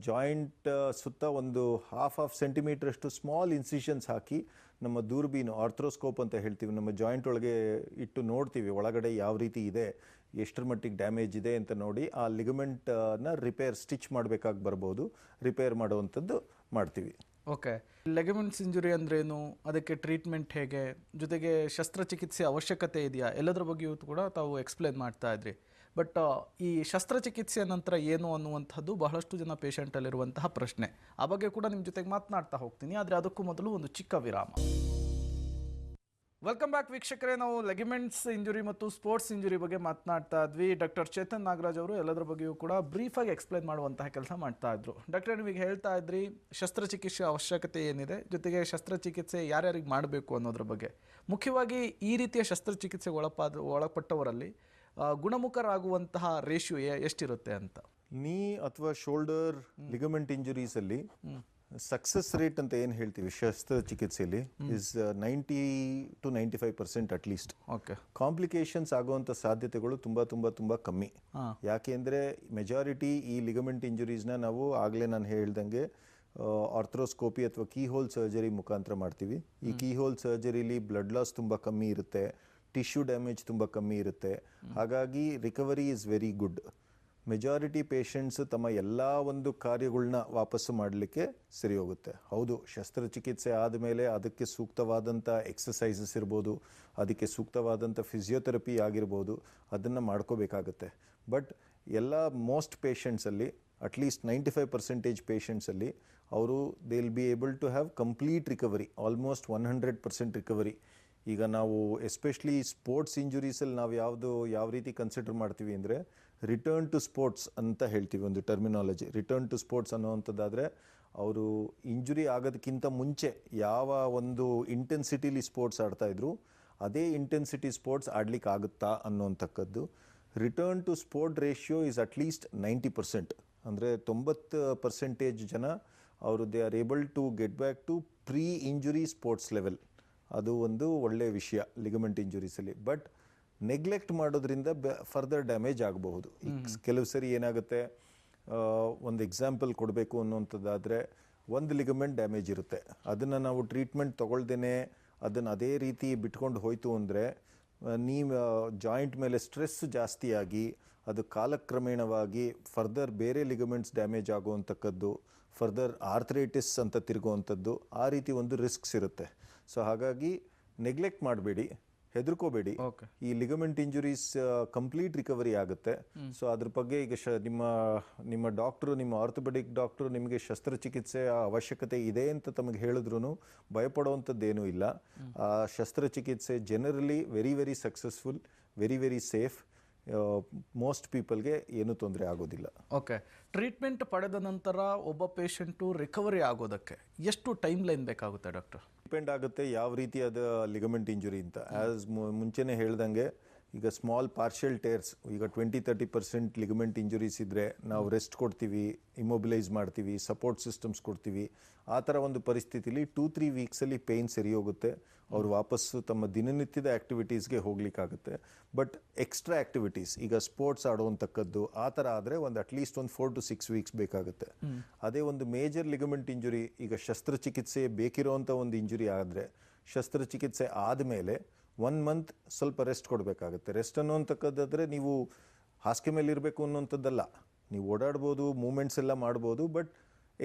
ಜಾಯಿಂಟ್ ಸುತ್ತ ಒಂದು ಹಾಫ್ ಸೆಂಟಿಮೀಟರ್ ಅಷ್ಟು ಸ್ಮಾಲ್ ಇನ್ಸಿಷನ್ಸ್ ಹಾಕಿ, ನಮ್ಮ ದೂರಬೀನು ಆರ್ಥ್ರೋಸ್ಕೋಪ್ ಅಂತ ಹೇಳ್ತೀವಿ, ನಮ್ಮ ಜಾಯಿಂಟ್ ಒಳಗೆ ಇಟ್ಟು ನೋಡ್ತೀವಿ ಒಳಗಡೆ ಯಾವ ರೀತಿ ಇದೆ, ಎಷ್ಟರ ಮಟ್ಟಿಗೆ ಡ್ಯಾಮೇಜ್ ಇದೆ ಅಂತ ನೋಡಿ ಆ ಲಿಗಮೆಂಟ್ನ ಸ್ಟಿಚ್ ಮಾಡಬೇಕಾಗಿ ಬರ್ಬೋದು, ರಿಪೇರ್ ಮಾಡುವಂಥದ್ದು ಮಾಡ್ತೀವಿ. ಓಕೆ, ಲೆಗಮೆಂಟ್ಸ್ ಇಂಜುರಿ ಅಂದ್ರೇನು, ಅದಕ್ಕೆ ಟ್ರೀಟ್ಮೆಂಟ್ ಹೇಗೆ, ಜೊತೆಗೆ ಶಸ್ತ್ರಚಿಕಿತ್ಸೆ ಅವಶ್ಯಕತೆ ಇದೆಯಾ, ಎಲ್ಲದರ ಬಗ್ಗೆಯೂ ಕೂಡ ತಾವು ಎಕ್ಸ್ಪ್ಲೇನ್ ಮಾಡ್ತಾ ಇದ್ರಿ. ಬಟ್ ಈ ಶಸ್ತ್ರಚಿಕಿತ್ಸೆಯ ನಂತರ ಏನು ಅನ್ನುವಂಥದ್ದು ಬಹಳಷ್ಟು ಜನ ಪೇಷಂಟಲ್ಲಿರುವಂತಹ ಪ್ರಶ್ನೆ. ಆ ಬಗ್ಗೆ ಕೂಡ ನಿಮ್ಮ ಜೊತೆಗೆ ಮಾತನಾಡ್ತಾ ಹೋಗ್ತೀನಿ, ಆದರೆ ಅದಕ್ಕೂ ಮೊದಲು ಒಂದು ಚಿಕ್ಕ ವಿರಾಮ. ವೆಲ್ಕಮ್ ಬ್ಯಾಕ್ ವೀಕ್ಷಕರೇ. ನಾವು ಲೆಗಮೆಂಟ್ಸ್ ಇಂಜುರಿ ಮತ್ತು ಸ್ಪೋರ್ಟ್ಸ್ ಇಂಜುರಿ ಬಗ್ಗೆ ಮಾತನಾಡ್ತಾ ಇದ್ವಿ. ಡಾಕ್ಟರ್ ಚೇತನ್ ನಾಗರಾಜ್ ಅವರು ಎಲ್ಲದರ ಬಗ್ಗೆಯೂ ಕೂಡ ಬ್ರೀಫಾಗಿ ಎಕ್ಸ್ಪ್ಲೈನ್ ಮಾಡುವಂತಹ ಕೆಲಸ ಮಾಡ್ತಾ ಇದ್ರು. ಡಾಕ್ಟರ್, ನೀವೀಗ ಹೇಳ್ತಾ ಇದ್ರಿ ಶಸ್ತ್ರಚಿಕಿತ್ಸೆ ಅವಶ್ಯಕತೆ ಏನಿದೆ, ಜೊತೆಗೆ ಶಸ್ತ್ರಚಿಕಿತ್ಸೆ ಯಾರ್ಯಾರಿಗೆ ಮಾಡಬೇಕು ಅನ್ನೋದ್ರ ಬಗ್ಗೆ. ಮುಖ್ಯವಾಗಿ ಈ ರೀತಿಯ ಶಸ್ತ್ರಚಿಕಿತ್ಸೆಗೆ ಒಳಪಟ್ಟವರಲ್ಲಿ ಗುಣಮುಖರಾಗುವಂತಹ ರೇಷಿಯೋ ಎಷ್ಟಿರುತ್ತೆ ಅಂತ? ನೀ ಅಥವಾ ಶೋಲ್ಡರ್ ಲಿಗಮೆಂಟ್ ಇಂಜುರೀಸ್ ಅಲ್ಲಿ ಸಕ್ಸಸ್ ರೇಟ್ ಅಂತ ಏನು ಹೇಳ್ತೀವಿ ಶಸ್ತ್ರಚಿಕಿತ್ಸೆಯಲ್ಲಿ is 90 to 95% at least. Okay, complications ಆಗುವಂಥ ಸಾಧ್ಯತೆಗಳು ತುಂಬ ತುಂಬ ತುಂಬ ಕಮ್ಮಿ. ಯಾಕೆಂದರೆ ಮೆಜಾರಿಟಿ ಈ ಲಿಗಮೆಂಟ್ ಇಂಜುರೀಸ್ನ ನಾವು ಆಗಲೇ ನಾನು ಹೇಳ್ದಂಗೆ ಆರ್ಥ್ರೋಸ್ಕೋಪಿ ಅಥವಾ ಕೀ ಹೋಲ್ ಸರ್ಜರಿ ಮುಖಾಂತರ ಮಾಡ್ತೀವಿ. ಈ ಕೀ ಹೋಲ್ ಸರ್ಜರಿಲಿ ಬ್ಲಡ್ ಲಾಸ್ ತುಂಬ ಕಮ್ಮಿ ಇರುತ್ತೆ, ಟಿಶ್ಯೂ ಡ್ಯಾಮೇಜ್ ತುಂಬ ಕಮ್ಮಿ ಇರುತ್ತೆ. ಹಾಗಾಗಿ recovery is very good. Majority patients ತಮ್ಮ ಎಲ್ಲ ಒಂದು ಕಾರ್ಯಗಳನ್ನ ವಾಪಸ್ಸು ಮಾಡಲಿಕ್ಕೆ ಸರಿ ಹೋಗುತ್ತೆ. ಹೌದು, ಶಸ್ತ್ರಚಿಕಿತ್ಸೆ ಆದಮೇಲೆ ಅದಕ್ಕೆ ಸೂಕ್ತವಾದಂಥ ಎಕ್ಸಸೈಸಸ್ ಇರ್ಬೋದು, ಅದಕ್ಕೆ ಸೂಕ್ತವಾದಂಥ ಫಿಸಿಯೋಥೆರಪಿ ಆಗಿರ್ಬೋದು, ಅದನ್ನು ಮಾಡ್ಕೋಬೇಕಾಗತ್ತೆ. ಬಟ್ ಎಲ್ಲ ಮೋಸ್ಟ್ ಪೇಷಂಟ್ಸಲ್ಲಿ ಅಟ್ಲೀಸ್ಟ್ 95% ಪೇಷಂಟ್ಸಲ್ಲಿ ಅವರು they will be able to have complete recovery, almost 100% recovery. ಈಗ ನಾವು ಎಸ್ಪೆಷಲಿ ಸ್ಪೋರ್ಟ್ಸ್ ಇಂಜುರೀಸಲ್ಲಿ ನಾವು ಯಾವ ರೀತಿ ಕನ್ಸಿಡರ್ ಮಾಡ್ತೀವಿ ಅಂದರೆ ರಿಟರ್ನ್ ಟು ಸ್ಪೋರ್ಟ್ಸ್ ಅಂತ ಹೇಳ್ತೀವಿ, ಒಂದು ಟರ್ಮಿನಾಲಜಿ. ರಿಟರ್ನ್ ಟು ಸ್ಪೋರ್ಟ್ಸ್ ಅನ್ನೋವಂಥದ್ದಾದರೆ ಅವರು ಇಂಜುರಿ ಆಗೋದಕ್ಕಿಂತ ಮುಂಚೆ ಯಾವ ಒಂದು ಇಂಟೆನ್ಸಿಟಿಲಿ ಸ್ಪೋರ್ಟ್ಸ್ ಆಡ್ತಾಯಿದ್ರು ಅದೇ ಇಂಟೆನ್ಸಿಟಿ ಸ್ಪೋರ್ಟ್ಸ್ ಆಡ್ಲಿಕ್ಕೆ ಆಗುತ್ತಾ ಅನ್ನೋಂಥಕ್ಕದ್ದು. Return to sport ratio is at least 90%. ಅಂದರೆ 90% ಜನ ಅವರು they are able to get back to pre injury sports level. ಅದು ಒಂದು ಒಳ್ಳೆಯ ವಿಷಯ ಲಿಗಮೆಂಟ್ ಇಂಜುರೀಸಲ್ಲಿ. ಬಟ್ ನೆಗ್ಲೆಕ್ಟ್ ಮಾಡೋದ್ರಿಂದ ಫರ್ದರ್ ಡ್ಯಾಮೇಜ್ ಆಗಬಹುದು. ಕೆಲವು ಸರಿ ಏನಾಗುತ್ತೆ, ಒಂದು ಎಕ್ಸಾಂಪಲ್ ಕೊಡಬೇಕು ಅನ್ನೋಂಥದ್ದಾದರೆ, ಒಂದು ಲಿಗಮೆಂಟ್ ಡ್ಯಾಮೇಜ್ ಇರುತ್ತೆ, ಅದನ್ನು ನಾವು ಟ್ರೀಟ್ಮೆಂಟ್ ತೊಗೊಳ್ದೇನೆ ಅದನ್ನು ಅದೇ ರೀತಿ ಬಿಟ್ಕೊಂಡು ಹೋಯಿತು ಅಂದರೆ ನೀವು ಜಾಯಿಂಟ್ ಮೇಲೆ ಸ್ಟ್ರೆಸ್ ಜಾಸ್ತಿಯಾಗಿ ಅದು ಕಾಲಕ್ರಮೇಣವಾಗಿ ಫರ್ದರ್ ಬೇರೆ ಲಿಗಮೆಂಟ್ಸ್ ಡ್ಯಾಮೇಜ್ ಆಗುವಂಥಕ್ಕದ್ದು, ಫರ್ದರ್ ಆರ್ಥ್ರೈಟಿಸ್ ಅಂತ ತಿರುಗುವಂಥದ್ದು, ಆ ರೀತಿ ಒಂದು ರಿಸ್ಕ್ಸ್ ಇರುತ್ತೆ. ಸೊ ಹಾಗಾಗಿ ನೆಗ್ಲೆಕ್ಟ್ ಮಾಡಬೇಡಿ, ಹೆದರ್ಕೋಬೇಡಿ. ಈ ಲಿಗಮೆಂಟ್ ಇಂಜುರೀಸ್ ಕಂಪ್ಲೀಟ್ ರಿಕವರಿ ಆಗುತ್ತೆ. ಸೊ ಅದ್ರ ಬಗ್ಗೆ ಈಗ ನಿಮ್ಮ ಡಾಕ್ಟ್ರು, ನಿಮ್ಮ ಆರ್ಥೋಪೆಡಿಕ್ ಡಾಕ್ಟ್ರು ನಿಮಗೆ ಶಸ್ತ್ರಚಿಕಿತ್ಸೆಯ ಅವಶ್ಯಕತೆ ಇದೆ ಅಂತ ತಮಗೆ ಹೇಳಿದ್ರು ಭಯಪಡುವಂಥದ್ದೇನೂ ಇಲ್ಲ. ಆ ಶಸ್ತ್ರಚಿಕಿತ್ಸೆ generally very very successful, very very safe. Most ಪೀಪಲ್ಗೆ ಏನೂ ತೊಂದರೆ ಆಗೋದಿಲ್ಲ. ಓಕೆ, ಟ್ರೀಟ್ಮೆಂಟ್ ಪಡೆದ ನಂತರ ಒಬ್ಬ ಪೇಷಂಟು ರಿಕವರಿ ಆಗೋದಕ್ಕೆ ಎಷ್ಟು ಟೈಮ್ ಲೈನ್ ಬೇಕಾಗುತ್ತೆ ಡಾಕ್ಟರ್? ಡಿಪೆಂಡ್ ಆಗುತ್ತೆ ಯಾವ ರೀತಿಯಾದ ಲಿಗಮೆಂಟ್ ಇಂಜುರಿ ಅಂತ. ಆ್ಯಸ್ ಮುಂಚೆನೇ ಹೇಳ್ದಂಗೆ ಈಗ ಸ್ಮಾಲ್ ಪಾರ್ಷಿಯಲ್ ಟೇರ್ಸ್, ಈಗ 20-30% ಲಿಗಮೆಂಟ್ ಇಂಜುರೀಸ್ ಇದ್ದರೆ ನಾವು ರೆಸ್ಟ್ ಕೊಡ್ತೀವಿ, ಇಮೊಬಿಲೈಸ್ ಮಾಡ್ತೀವಿ, ಸಪೋರ್ಟ್ ಸಿಸ್ಟಮ್ಸ್ ಕೊಡ್ತೀವಿ. ಆ ಥರ ಒಂದು ಪರಿಸ್ಥಿತಿಲಿ 2-3 ವೀಕ್ಸಲ್ಲಿ ಪೇಯ್ನ್ ಸರಿ ಹೋಗುತ್ತೆ, ಅವರು ವಾಪಸ್ಸು ತಮ್ಮ ದಿನನಿತ್ಯದ ಆ್ಯಕ್ಟಿವಿಟೀಸ್ಗೆ ಹೋಗ್ಲಿಕ್ಕಾಗುತ್ತೆ. ಬಟ್ ಎಕ್ಸ್ಟ್ರಾ ಆ್ಯಕ್ಟಿವಿಟೀಸ್, ಈಗ ಸ್ಪೋರ್ಟ್ಸ್ ಆಡುವಂಥಕ್ಕದ್ದು ಆ ಥರ ಆದರೆ ಒಂದು ಅಟ್ಲೀಸ್ಟ್ ಒಂದು 4 to 6 ವೀಕ್ಸ್ ಬೇಕಾಗುತ್ತೆ. ಅದೇ ಒಂದು ಮೇಜರ್ ಲಿಗಮೆಂಟ್ ಇಂಜುರಿ, ಈಗ ಶಸ್ತ್ರಚಿಕಿತ್ಸೆ ಬೇಕಿರೋವಂಥ ಒಂದು ಇಂಜುರಿ ಆದರೆ ಶಸ್ತ್ರಚಿಕಿತ್ಸೆ ಆದಮೇಲೆ 1 ಮಂತ್ ಸ್ವಲ್ಪ ರೆಸ್ಟ್ ಕೊಡಬೇಕಾಗುತ್ತೆ. ರೆಸ್ಟ್ ಅನ್ನೋಂಥಕ್ಕದ್ದಾದರೆ ನೀವು ಹಾಸಿಗೆ ಮೇಲೆ ಇರಬೇಕು ಅನ್ನೋಂಥದ್ದಲ್ಲ, ನೀವು ಓಡಾಡ್ಬೋದು, ಮೂಮೆಂಟ್ಸ್ ಎಲ್ಲ ಮಾಡ್ಬೋದು, ಬಟ್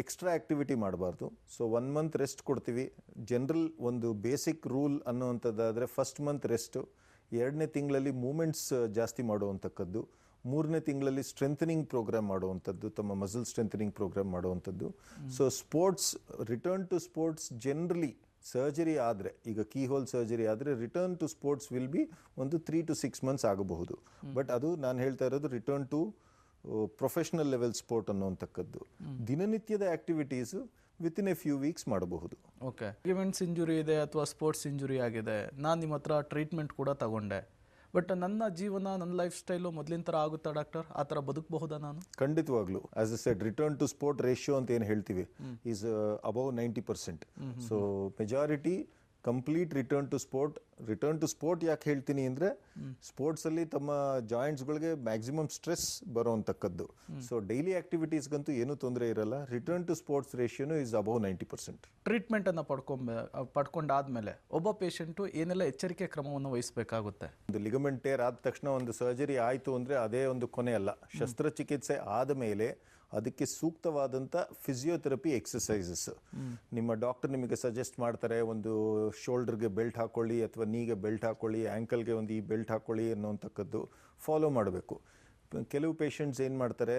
ಎಕ್ಸ್ಟ್ರಾ ಆ್ಯಕ್ಟಿವಿಟಿ ಮಾಡಬಾರ್ದು. ಸೊ 1 ಮಂತ್ ರೆಸ್ಟ್ ಕೊಡ್ತೀವಿ. ಜನರಲ್ ಒಂದು ಬೇಸಿಕ್ ರೂಲ್ ಅನ್ನೋವಂಥದ್ದಾದರೆ ಫಸ್ಟ್ ಮಂತ್ ರೆಸ್ಟು, 2ನೇ ತಿಂಗಳಲ್ಲಿ ಮೂಮೆಂಟ್ಸ್ ಜಾಸ್ತಿ ಮಾಡುವಂಥಕ್ಕದ್ದು, 3ನೇ ತಿಂಗಳಲ್ಲಿ ಸ್ಟ್ರೆಂಥನಿಂಗ್ ಪ್ರೋಗ್ರಾಮ್ ಮಾಡುವಂಥದ್ದು, ತಮ್ಮ ಮಸಲ್ ಸ್ಟ್ರೆಂಥನಿಂಗ್ ಪ್ರೋಗ್ರಾಮ್ ಮಾಡುವಂಥದ್ದು. So sports, return to sports generally surgery ಆದರೆ, ಈಗ ಕೀ ಹೋಲ್ ಸರ್ಜರಿ ಆದರೆ return to sports will be ಒಂದು 3 to 6 ಮಂತ್ಸ್ ಆಗಬಹುದು. ಬಟ್ ಅದು ನಾನು ಹೇಳ್ತಾ ಇರೋದು return to professional level sport ಅನ್ನೋಂಥಕ್ಕದ್ದು. ದಿನನಿತ್ಯದ activities within a few weeks ಮಾಡಬಹುದು. ಓಕೆ, ಲಿಗಮೆಂಟ್ಸ್ ಇಂಜುರಿ ಇದೆ ಅಥವಾ ಸ್ಪೋರ್ಟ್ಸ್ ಇಂಜುರಿ ಆಗಿದೆ, ನಾನು ನಿಮ್ಮ ಹತ್ರ ಟ್ರೀಟ್ಮೆಂಟ್ ಕೂಡ ತಗೊಂಡೆ, ಬಟ್ ನನ್ನ ಜೀವನ, ನನ್ನ ಲೈಫ್ ಸ್ಟೈಲು ಮೊದಲಿನ ಥರ ಆಗುತ್ತಾ ಡಾಕ್ಟರ್? ಆ ಥರ ಬದುಕಬಹುದಾ ನಾನು? ಖಂಡಿತವಾಗ್ಲೂ. As I said, return to sport ratio ಅಂತ ಏನು ಹೇಳ್ತೀವಿ is above 90%. So majority complete return to sport ಯಾಕೆ ಹೇಳ್ತೀನಿ ಅಂದರೆ, ಸ್ಪೋರ್ಟ್ಸಲ್ಲಿ ತಮ್ಮ ಜಾಯಿಂಟ್ಸ್ಗಳಿಗೆ ಮ್ಯಾಕ್ಸಿಮಮ್ ಸ್ಟ್ರೆಸ್ ಬರೋವಂಥಕ್ಕದ್ದು. ಸೊ ಡೈಲಿ ಆ್ಯಕ್ಟಿವಿಟೀಸ್ಗಂತೂ ಏನೂ ತೊಂದರೆ ಇರಲ್ಲ. ರಿಟರ್ನ್ ಟು ಸ್ಪೋರ್ಟ್ಸ್ ರೇಷಿಯೋನು ಈಸ್ ಅಬೌವ್ 90%. ಟ್ರೀಟ್ಮೆಂಟನ್ನು ಪಡ್ಕೊಂಡಾದ್ಮೇಲೆ ಒಬ್ಬ ಪೇಷಂಟು ಏನೆಲ್ಲ ಎಚ್ಚರಿಕೆ ಕ್ರಮವನ್ನು ವಹಿಸಬೇಕಾಗುತ್ತೆ? ಒಂದು ಲಿಗಮೆಂಟ್ ಟೇರ್ ಆದ ತಕ್ಷಣ ಒಂದು ಸರ್ಜರಿ ಆಯಿತು ಅಂದರೆ ಅದೇ ಒಂದು ಕೊನೆ ಅಲ್ಲ. ಶಸ್ತ್ರಚಿಕಿತ್ಸೆ ಆದ ಮೇಲೆ ಅದಕ್ಕೆ ಸೂಕ್ತವಾದಂಥ ಫಿಸಿಯೋಥೆರಪಿ ಎಕ್ಸಸೈಸಸ್ ನಿಮ್ಮ ಡಾಕ್ಟರ್ ನಿಮಗೆ ಸಜೆಸ್ಟ್ ಮಾಡ್ತಾರೆ. ಒಂದು ಶೋಲ್ಡರ್ಗೆ ಬೆಲ್ಟ್ ಹಾಕ್ಕೊಳ್ಳಿ, ಅಥವಾ ನೀಗೆ ಬೆಲ್ಟ್ ಹಾಕ್ಕೊಳ್ಳಿ, ಆ್ಯಂಕಲ್ಗೆ ಒಂದು ಈ ಬೆಲ್ಟ್ ಹಾಕ್ಕೊಳ್ಳಿ ಅನ್ನೋಂಥಕ್ಕದ್ದು ಫಾಲೋ ಮಾಡಬೇಕು. ಕೆಲವು ಪೇಷಂಟ್ಸ್ ಏನು ಮಾಡ್ತಾರೆ,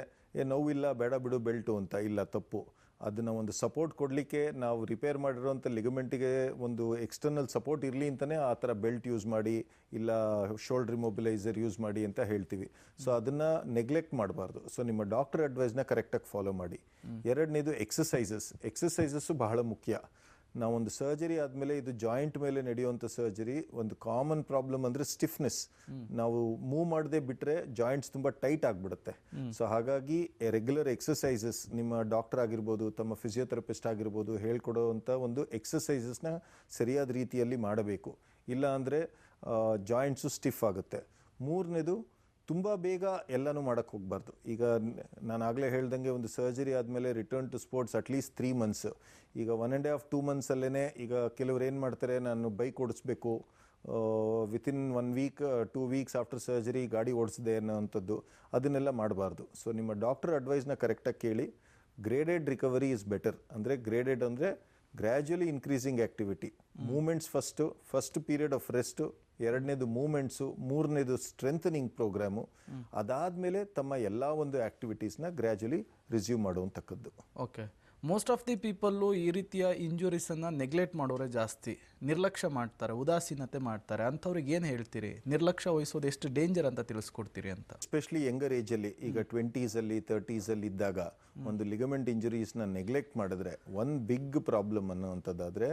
ನೋವಿಲ್ಲ ಬೇಡ ಬಿಡು ಬೆಲ್ಟು ಅಂತ. ಇಲ್ಲ, ತಪ್ಪು. ಅದನ್ನು ಒಂದು ಸಪೋರ್ಟ್ ಕೊಡಲಿಕ್ಕೆ ನಾವು ರಿಪೇರ್ ಮಾಡಿರೋಂಥ ಲಿಗಮೆಂಟಿಗೆ ಒಂದು ಎಕ್ಸ್ಟರ್ನಲ್ ಸಪೋರ್ಟ್ ಇರಲಿ ಅಂತಲೇ ಆ ಥರ ಬೆಲ್ಟ್ ಯೂಸ್ ಮಾಡಿ, ಇಲ್ಲ ಶೋಲ್ಡರ್ ಇಮೊಬಿಲೈಸರ್ ಯೂಸ್ ಮಾಡಿ ಅಂತ ಹೇಳ್ತೀವಿ. ಸೊ ಅದನ್ನು ನೆಗ್ಲೆಕ್ಟ್ ಮಾಡಬಾರ್ದು. ಸೊ ನಿಮ್ಮ ಡಾಕ್ಟರ್ ಅಡ್ವೈಸ್ನ ಕರೆಕ್ಟಾಗಿ ಫಾಲೋ ಮಾಡಿ. ಎರಡನೇದು ಎಕ್ಸಸೈಸಸ್ಸು ಬಹಳ ಮುಖ್ಯ. ನಾವೊಂದು ಸರ್ಜರಿ ಆದಮೇಲೆ, ಇದು ಜಾಯಿಂಟ್ ಮೇಲೆ ನಡೆಯುವಂಥ ಸರ್ಜರಿ, ಒಂದು ಕಾಮನ್ ಪ್ರಾಬ್ಲಮ್ ಅಂದರೆ ಸ್ಟಿಫ್ನೆಸ್. ನಾವು ಮೂವ್ ಮಾಡದೆ ಬಿಟ್ಟರೆ ಜಾಯಿಂಟ್ಸ್ ತುಂಬ ಟೈಟ್ ಆಗಿಬಿಡುತ್ತೆ. ಸೊ ಹಾಗಾಗಿ ರೆಗ್ಯುಲರ್ ಎಕ್ಸಸೈಸಸ್, ನಿಮ್ಮ ಡಾಕ್ಟರ್ ಆಗಿರ್ಬೋದು, ತಮ್ಮ ಫಿಸಿಯೋಥೆರಪಿಸ್ಟ್ ಆಗಿರ್ಬೋದು, ಹೇಳ್ಕೊಡೋವಂಥ ಒಂದು ಎಕ್ಸಸೈಸಸ್ನ ಸರಿಯಾದ ರೀತಿಯಲ್ಲಿ ಮಾಡಬೇಕು. ಇಲ್ಲ ಅಂದರೆ ಜಾಯಿಂಟ್ಸು ಸ್ಟಿಫ್ ಆಗುತ್ತೆ. ಮೂರನೇದು, ತುಂಬ ಬೇಗ ಎಲ್ಲನೂ ಮಾಡೋಕ್ಕೆ ಹೋಗಬಾರ್ದು. ಈಗ ನಾನು ಆಗಲೇ ಹೇಳ್ದಂಗೆ ಒಂದು ಸರ್ಜರಿ ಆದಮೇಲೆ return to sports at least 3 months. ಈಗ 1.5-2 ಮಂತ್ಸಲ್ಲೇ ಈಗ ಕೆಲವ್ರು ಏನು ಮಾಡ್ತಾರೆ, ನಾನು ಬೈಕ್ ಓಡಿಸ್ಬೇಕು, within 1 week 2 weeks after surgery ಗಾಡಿ ಓಡಿಸಿದೆ ಅನ್ನೋವಂಥದ್ದು, ಅದನ್ನೆಲ್ಲ ಮಾಡಬಾರ್ದು. ಸೊ ನಿಮ್ಮ ಡಾಕ್ಟರ್ ಅಡ್ವೈಸ್ನ ಕರೆಕ್ಟಾಗಿ ಕೇಳಿ. Graded recovery is better. ಅಂದರೆ ಗ್ರೇಡೆಡ್ ಅಂದರೆ gradually increasing activity. Movements first period of rest, ಎರಡನೇದು ಮೂಮೆಂಟ್ಸು, ಮೂರನೇದು ಸ್ಟ್ರೆಂಥನಿಂಗ್ ಪ್ರೋಗ್ರಾಮು. ಅದಾದಮೇಲೆ ತಮ್ಮ ಎಲ್ಲ ಒಂದು ಆ್ಯಕ್ಟಿವಿಟೀಸ್ನ ಗ್ರ್ಯಾಜುಯಲಿ ರಿಸ್ಯೂಮ್ ಮಾಡುವಂಥಕ್ಕದ್ದು. Okay, most of the people ಈ ರೀತಿಯ ಇಂಜುರೀಸನ್ನು ನೆಗ್ಲೆಕ್ಟ್ ಮಾಡೋರೆ ಜಾಸ್ತಿ, ನಿರ್ಲಕ್ಷ್ಯ ಮಾಡ್ತಾರೆ, ಉದಾಸೀನತೆ ಮಾಡ್ತಾರೆ. ಅಂಥವ್ರಿಗೆ ಏನು ಹೇಳ್ತೀರಿ? ನಿರ್ಲಕ್ಷ್ಯ ವಹಿಸೋದು ಎಷ್ಟು ಡೇಂಜರ್ ಅಂತ ತಿಳಿಸ್ಕೊಡ್ತೀರಿ ಅಂತ? ಎಸ್ಪೆಷಲಿ ಯಂಗರ್ ಏಜಲ್ಲಿ, ಈಗ 20s 30s ಇದ್ದಾಗ ಒಂದು ಲಿಗಮೆಂಟ್ ಇಂಜುರೀಸ್ನ ನೆಗ್ಲೆಕ್ಟ್ ಮಾಡಿದ್ರೆ ಒಂದು ಬಿಗ್ ಪ್ರಾಬ್ಲಮ್ ಅನ್ನೋವಂಥದ್ದಾದರೆ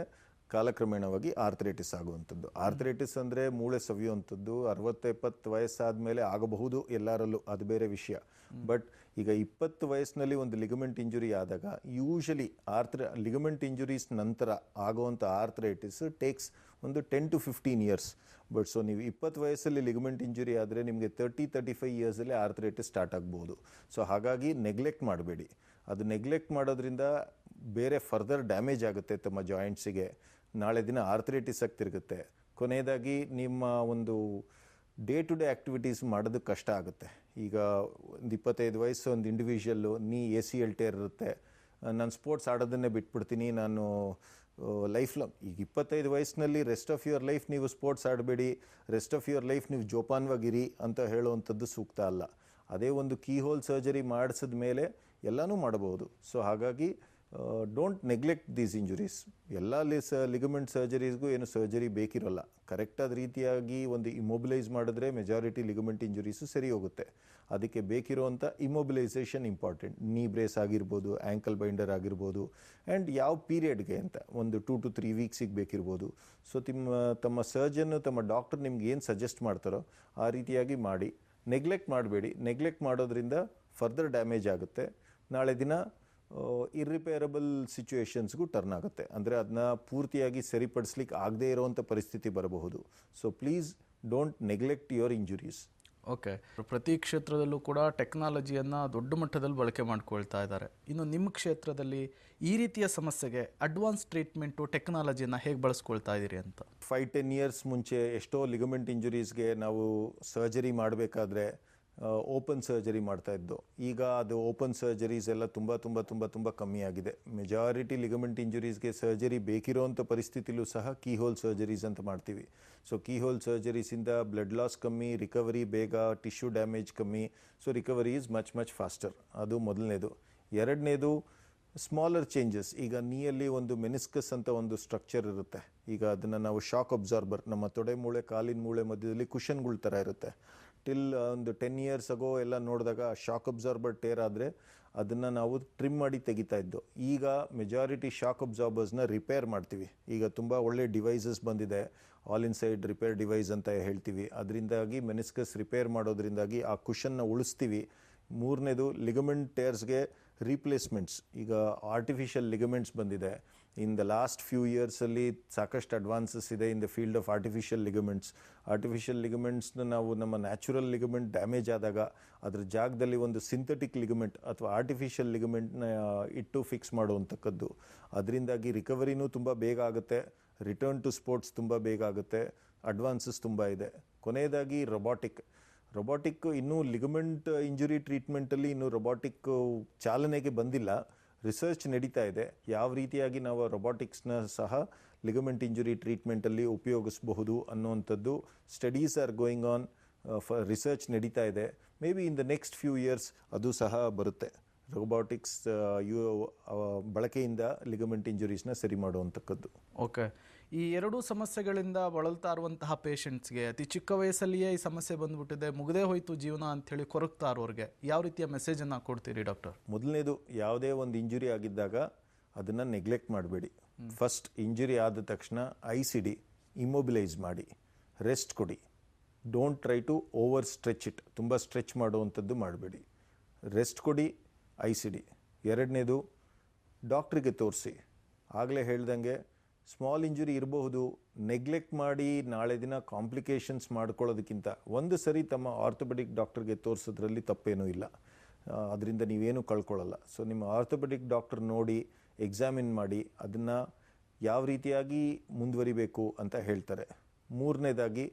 ಕಾಲಕ್ರಮೇಣವಾಗಿ ಆರ್ಥ್ರೈಟಿಸ್ ಆಗುವಂಥದ್ದು. ಆರ್ಥ್ರೈಟಿಸ್ ಅಂದರೆ ಮೂಳೆ ಸವಿಯುವಂಥದ್ದು. 60-70 ವಯಸ್ಸಾದಮೇಲೆ ಆಗಬಹುದು ಎಲ್ಲರಲ್ಲೂ, ಅದು ಬೇರೆ ವಿಷಯ. ಬಟ್ ಈಗ 20 ವಯಸ್ಸಿನಲ್ಲಿ ಒಂದು ಲಿಗಮೆಂಟ್ ಇಂಜುರಿ ಆದಾಗ ಯೂಶಲಿ ಲಿಗಮೆಂಟ್ ಇಂಜುರೀಸ್ ನಂತರ ಆಗುವಂಥ ಆರ್ಥ್ರೈಟಿಸ್ ಟೇಕ್ಸ್ ಒಂದು 10 to 15 years. ಬಟ್ ಸೊ ನೀವು 20 ವಯಸ್ಸಲ್ಲಿ ಲಿಗಮೆಂಟ್ ಇಂಜುರಿ ಆದರೆ ನಿಮಗೆ 30-35 ಇಯರ್ಸಲ್ಲೇ ಆರ್ಥ್ರೈಟಿಸ್ ಸ್ಟಾರ್ಟ್ ಆಗ್ಬೋದು. ಸೊ ಹಾಗಾಗಿ ನೆಗ್ಲೆಕ್ಟ್ ಮಾಡಬೇಡಿ. ಅದು ನೆಗ್ಲೆಕ್ಟ್ ಮಾಡೋದ್ರಿಂದ ಬೇರೆ ಫರ್ದರ್ ಡ್ಯಾಮೇಜ್ ಆಗುತ್ತೆ ತಮ್ಮ ಜಾಯಿಂಟ್ಸಿಗೆ. ನಾಳೆ ದಿನ ಆರ್ಥ್ರೈಟಿಸ್ ಆಗ್ತಿರುತ್ತೆ. ಕೊನೆಯದಾಗಿ ನಿಮ್ಮ ಒಂದು ಡೇ ಟು ಡೇ ಆ್ಯಕ್ಟಿವಿಟೀಸ್ ಮಾಡೋದಕ್ಕೆ ಕಷ್ಟ ಆಗುತ್ತೆ. ಈಗ ಒಂದು 25 ವಯಸ್ಸು ಒಂದು ಇಂಡಿವಿಜುವಲ್ಲು, ACL ಟೇರ್ ಇರುತ್ತೆ, ನಾನು ಸ್ಪೋರ್ಟ್ಸ್ ಆಡೋದನ್ನೇ ಬಿಟ್ಬಿಡ್ತೀನಿ, ನಾನು ಲೈಫ್ ಲಾಂಗ್. ಈಗ 25 ವಯಸ್ಸಿನಲ್ಲಿ ರೆಸ್ಟ್ ಆಫ್ ಯುವರ್ ಲೈಫ್ ನೀವು ಸ್ಪೋರ್ಟ್ಸ್ ಆಡಬೇಡಿ, ರೆಸ್ಟ್ ಆಫ್ ಯುವರ್ ಲೈಫ್ ನೀವು ಜೋಪಾನವಾಗಿರಿ ಅಂತ ಹೇಳುವಂಥದ್ದು ಸೂಕ್ತ ಅಲ್ಲ. ಅದೇ ಒಂದು ಕೀ ಹೋಲ್ ಸರ್ಜರಿ ಮಾಡಿಸಿದ ಮೇಲೆ ಎಲ್ಲನೂ ಮಾಡಬಹುದು. ಸೊ ಹಾಗಾಗಿ ಡೋಂಟ್ ನೆಗ್ಲೆಕ್ಟ್ ದೀಸ್ ಇಂಜುರೀಸ್. ಎಲ್ಲ ಲಿಗಮೆಂಟ್ ಸರ್ಜರೀಸ್ಗೂ ಏನು ಸರ್ಜರಿ ಬೇಕಿರೋಲ್ಲ. ಕರೆಕ್ಟಾದ ರೀತಿಯಾಗಿ ಒಂದು ಇಮೊಬಿಲೈಸ್ ಮಾಡಿದ್ರೆ ಮೆಜಾರಿಟಿ ಲಿಗಮೆಂಟ್ ಇಂಜುರೀಸು ಸರಿ ಹೋಗುತ್ತೆ. ಅದಕ್ಕೆ ಬೇಕಿರುವಂಥ ಇಮೊಬಿಲೈಸೇಷನ್ ಇಂಪಾರ್ಟೆಂಟ್. ನೀ ಬ್ರೇಸ್ ಆಗಿರ್ಬೋದು, ಆ್ಯಂಕಲ್ ಬೈಂಡರ್ ಆಗಿರ್ಬೋದು, ಆ್ಯಂಡ್ ಯಾವ ಪೀರಿಯಡ್ಗೆ ಅಂತ ಒಂದು 2 to 3 ವೀಕ್ಸಿಗೆ ಬೇಕಿರ್ಬೋದು. ಸೊ ತಮ್ಮ ಸರ್ಜನ್ನು, ತಮ್ಮ ಡಾಕ್ಟರ್ ನಿಮ್ಗೆ ಏನು ಸಜೆಸ್ಟ್ ಮಾಡ್ತಾರೋ ಆ ರೀತಿಯಾಗಿ ಮಾಡಿ. ನೆಗ್ಲೆಕ್ಟ್ ಮಾಡಬೇಡಿ. ನೆಗ್ಲೆಕ್ಟ್ ಮಾಡೋದ್ರಿಂದ ಫರ್ದರ್ ಡ್ಯಾಮೇಜ್ ಆಗುತ್ತೆ. ನಾಳೆ ದಿನ ಇರ್ರಿಪೇರಬಲ್ ಸಿಚುವೇಶನ್ಸ್ಗೂ ಟರ್ನ್ ಆಗುತ್ತೆ. ಅಂದರೆ ಅದನ್ನ ಪೂರ್ತಿಯಾಗಿ ಸರಿಪಡಿಸ್ಲಿಕ್ಕೆ ಆಗದೇ ಇರೋವಂಥ ಪರಿಸ್ಥಿತಿ ಬರಬಹುದು. So please don't neglect your injuries. Okay, ಪ್ರತಿ ಕ್ಷೇತ್ರದಲ್ಲೂ ಕೂಡ ಟೆಕ್ನಾಲಜಿಯನ್ನು ದೊಡ್ಡ ಮಟ್ಟದಲ್ಲಿ ಬಳಕೆ ಮಾಡ್ಕೊಳ್ತಾ ಇದ್ದಾರೆ. ಇನ್ನು ನಿಮ್ಮ ಕ್ಷೇತ್ರದಲ್ಲಿ ಈ ರೀತಿಯ ಸಮಸ್ಯೆಗೆ ಅಡ್ವಾನ್ಸ್ ಟ್ರೀಟ್ಮೆಂಟು ಟೆಕ್ನಾಲಜಿಯನ್ನು ಹೇಗೆ ಬಳಸ್ಕೊಳ್ತಾ ಇದ್ದೀರಿ ಅಂತ? 5-10 ಇಯರ್ಸ್ ಮುಂಚೆ ಎಷ್ಟೋ ಲಿಗಮೆಂಟ್ ಇಂಜುರೀಸ್ಗೆ ನಾವು ಸರ್ಜರಿ ಮಾಡಬೇಕಾದ್ರೆ ಓಪನ್ ಸರ್ಜರಿ ಮಾಡ್ತಾ ಇದ್ದು. ಈಗ ಅದು ಓಪನ್ ಸರ್ಜರೀಸ್ ಎಲ್ಲ ತುಂಬ ಕಮ್ಮಿ ಆಗಿದೆ. ಮೆಜಾರಿಟಿ ಲಿಗಮೆಂಟ್ ಇಂಜುರೀಸ್ಗೆ ಸರ್ಜರಿ ಬೇಕಿರೋವಂಥ ಪರಿಸ್ಥಿತಿಲೂ ಸಹ ಕೀಹೋಲ್ ಸರ್ಜರೀಸ್ ಅಂತ ಮಾಡ್ತೀವಿ. ಸೊ ಕೀಹೋಲ್ ಸರ್ಜರೀಸಿಂದ ಬ್ಲಡ್ ಲಾಸ್ ಕಮ್ಮಿ, ರಿಕವರಿ ಬೇಗ, ಟಿಶ್ಯೂ ಡ್ಯಾಮೇಜ್ ಕಮ್ಮಿ. So recovery is much faster. ಅದು ಮೊದಲನೇದು. ಎರಡನೇದು ಸ್ಮಾಲರ್ ಚೇಂಜಸ್. ಈಗ ನೀಯಲ್ಲಿ ಒಂದು ಮೆನಿಸ್ಕಸ್ ಅಂತ ಒಂದು ಸ್ಟ್ರಕ್ಚರ್ ಇರುತ್ತೆ. ಈಗ ಅದನ್ನು ನಾವು ಶಾಕ್ ಅಬ್ಸಾರ್ಬರ್, ನಮ್ಮ ತೊಡೆ ಮೂಳೆ ಕಾಲಿನ ಮೂಳೆ ಮಧ್ಯದಲ್ಲಿ ಕುಷನ್ಗಳ ಥರ ಇರುತ್ತೆ. ಟಿಲ್ ಒಂದು 10 years ಅಗೋ ಎಲ್ಲ ನೋಡಿದಾಗ ಶಾಕ್ ಅಬ್ಸಾರ್ಬರ್ ಟೇರ್ ಆದರೆ ಅದನ್ನು ನಾವು ಟ್ರಿಮ್ ಮಾಡಿ ತೆಗಿತಾ ಇದ್ದು. ಈಗ ಮೆಜಾರಿಟಿ ಶಾಕ್ ಅಬ್ಸಾರ್ಬರ್ಸ್ನ ರಿಪೇರ್ ಮಾಡ್ತೀವಿ. ಈಗ ತುಂಬ ಒಳ್ಳೆ ಡಿವೈಸಸ್ ಬಂದಿದೆ, ಆಲ್ ಇನ್ಸೈಡ್ ರಿಪೇರ್ ಡಿವೈಸ್ ಅಂತ ಹೇಳ್ತೀವಿ. ಅದರಿಂದಾಗಿ ಮೆನಿಸ್ಕಸ್ ರಿಪೇರ್ ಮಾಡೋದ್ರಿಂದಾಗಿ ಆ ಕುಷನ್ನ ಉಳಿಸ್ತೀವಿ. ಮೂರನೇದು ಲಿಗಮೆಂಟ್ ಟೇರ್ಸ್ಗೆ ರೀಪ್ಲೇಸ್ಮೆಂಟ್ಸ್. ಈಗ ಆರ್ಟಿಫಿಷಿಯಲ್ ಲಿಗಮೆಂಟ್ಸ್ ಬಂದಿದೆ. ಇನ್ ದ ಲಾಸ್ಟ್ ಫ್ಯೂ ಇಯರ್ಸಲ್ಲಿ ಸಾಕಷ್ಟು ಅಡ್ವಾನ್ಸಸ್ ಇದೆ in the field of artificial ligaments. ಆರ್ಟಿಫಿಷಿಯಲ್ ಲಿಗಮೆಂಟ್ಸ್ನ ನಾವು ನಮ್ಮ ನ್ಯಾಚುರಲ್ ಲಿಗಮೆಂಟ್ ಡ್ಯಾಮೇಜ್ ಆದಾಗ ಅದ್ರ ಜಾಗದಲ್ಲಿ ಒಂದು ಸಿಂಥೆಟಿಕ್ ಲಿಗಮೆಂಟ್ ಅಥವಾ ಆರ್ಟಿಫಿಷಿಯಲ್ ಲಿಗಮೆಂಟ್ನ ಇಟ್ಟು ಫಿಕ್ಸ್ ಮಾಡುವಂಥಕ್ಕದ್ದು. ಅದರಿಂದಾಗಿ ರಿಕವರಿನೂ ತುಂಬ ಬೇಗ ಆಗುತ್ತೆ, ರಿಟರ್ನ್ ಟು ಸ್ಪೋರ್ಟ್ಸ್ ತುಂಬ ಬೇಗ ಆಗುತ್ತೆ, ಅಡ್ವಾನ್ಸಸ್ ತುಂಬ ಇದೆ. ಕೊನೆಯದಾಗಿ ರೊಬಾಟಿಕ್ ಇನ್ನೂ ಲಿಗಮೆಂಟ್ ಇಂಜುರಿ ಟ್ರೀಟ್ಮೆಂಟಲ್ಲಿ ಇನ್ನೂ ರೊಬಾಟಿಕ್ ಚಾಲನೆಗೆ ಬಂದಿಲ್ಲ. ರಿಸರ್ಚ್ ನಡೀತಾ ಇದೆ. ಯಾವ ರೀತಿಯಾಗಿ ನಾವು ರೊಬಾಟಿಕ್ಸ್ನ ಸಹ ಲಿಗಮೆಂಟ್ ಇಂಜುರಿ ಟ್ರೀಟ್ಮೆಂಟಲ್ಲಿ ಉಪಯೋಗಿಸಬಹುದು ಅನ್ನುವಂಥದ್ದು studies are going on. Research ನಡೀತಾ ಇದೆ. May be in the next few years ಅದು ಸಹ ಬರುತ್ತೆ. ರೊಬಾಟಿಕ್ಸ್ ಬಳಕೆಯಿಂದ ಲಿಗಮೆಂಟ್ ಇಂಜುರೀಸ್ನ ಸರಿ ಮಾಡುವಂಥಕ್ಕದ್ದು. ಓಕೆ, ಈ ಎರಡೂ ಸಮಸ್ಯೆಗಳಿಂದ ಬಳಲ್ತಾ ಇರುವಂತಹ ಪೇಷಂಟ್ಸ್ಗೆ ಅತಿ ಚಿಕ್ಕ ವಯಸ್ಸಲ್ಲಿಯೇ ಈ ಸಮಸ್ಯೆ ಬಂದ್ಬಿಟ್ಟಿದೆ, ಮುಗದೇ ಹೋಯಿತು ಜೀವನ ಅಂಥೇಳಿ ಕೊರಗ್ತಾ ಇರೋರಿಗೆ ಯಾವ ರೀತಿಯ ಮೆಸೇಜನ್ನು ಕೊಡ್ತೀರಿ ಡಾಕ್ಟರ್? ಮೊದಲನೇದು, ಯಾವುದೇ ಒಂದು ಇಂಜುರಿ ಆಗಿದ್ದಾಗ ಅದನ್ನು ನೆಗ್ಲೆಕ್ಟ್ ಮಾಡಬೇಡಿ. ಫಸ್ಟ್ ಇಂಜುರಿ ಆದ ತಕ್ಷಣ ICD ಇಮ್ಮೊಬಿಲೈಸ್ ಮಾಡಿ, ರೆಸ್ಟ್ ಕೊಡಿ. Don't try to overstretch it. ತುಂಬ ಸ್ಟ್ರೆಚ್ ಮಾಡುವಂಥದ್ದು ಮಾಡಬೇಡಿ. ರೆಸ್ಟ್ ಕೊಡಿ, ICD. ಎರಡನೇದು, ಡಾಕ್ಟ್ರಿಗೆ ತೋರಿಸಿ. ಆಗಲೇ ಹೇಳ್ದಂಗೆ ಸ್ಮಾಲ್ ಇಂಜುರಿ ಇರಬಹುದು, ನೆಗ್ಲೆಕ್ಟ್ ಮಾಡಿ ನಾಳೆ ದಿನ ಕಾಂಪ್ಲಿಕೇಶನ್ಸ್ ಮಾಡ್ಕೊಳ್ಳೋದಕ್ಕಿಂತ ಒಂದು ಸರಿ ತಮ್ಮ ಆರ್ಥೋಪೆಡಿಕ್ ಡಾಕ್ಟರ್ಗೆ ತೋರಿಸೋದ್ರಲ್ಲಿ ತಪ್ಪೇನೂ ಇಲ್ಲ. ಅದರಿಂದ ನೀವೇನು ಕಳ್ಕೊಳ್ಳಲ್ಲ. ಸೊ ನಿಮ್ಮ ಆರ್ಥೋಪೆಡಿಕ್ ಡಾಕ್ಟರ್ ನೋಡಿ, ಎಕ್ಸಾಮಿನ್ ಮಾಡಿ, ಅದನ್ನು ಯಾವ ರೀತಿಯಾಗಿ ಮುಂದುವರಿಬೇಕು ಅಂತ ಹೇಳ್ತಾರೆ. ಮೂರನೇದಾಗಿ,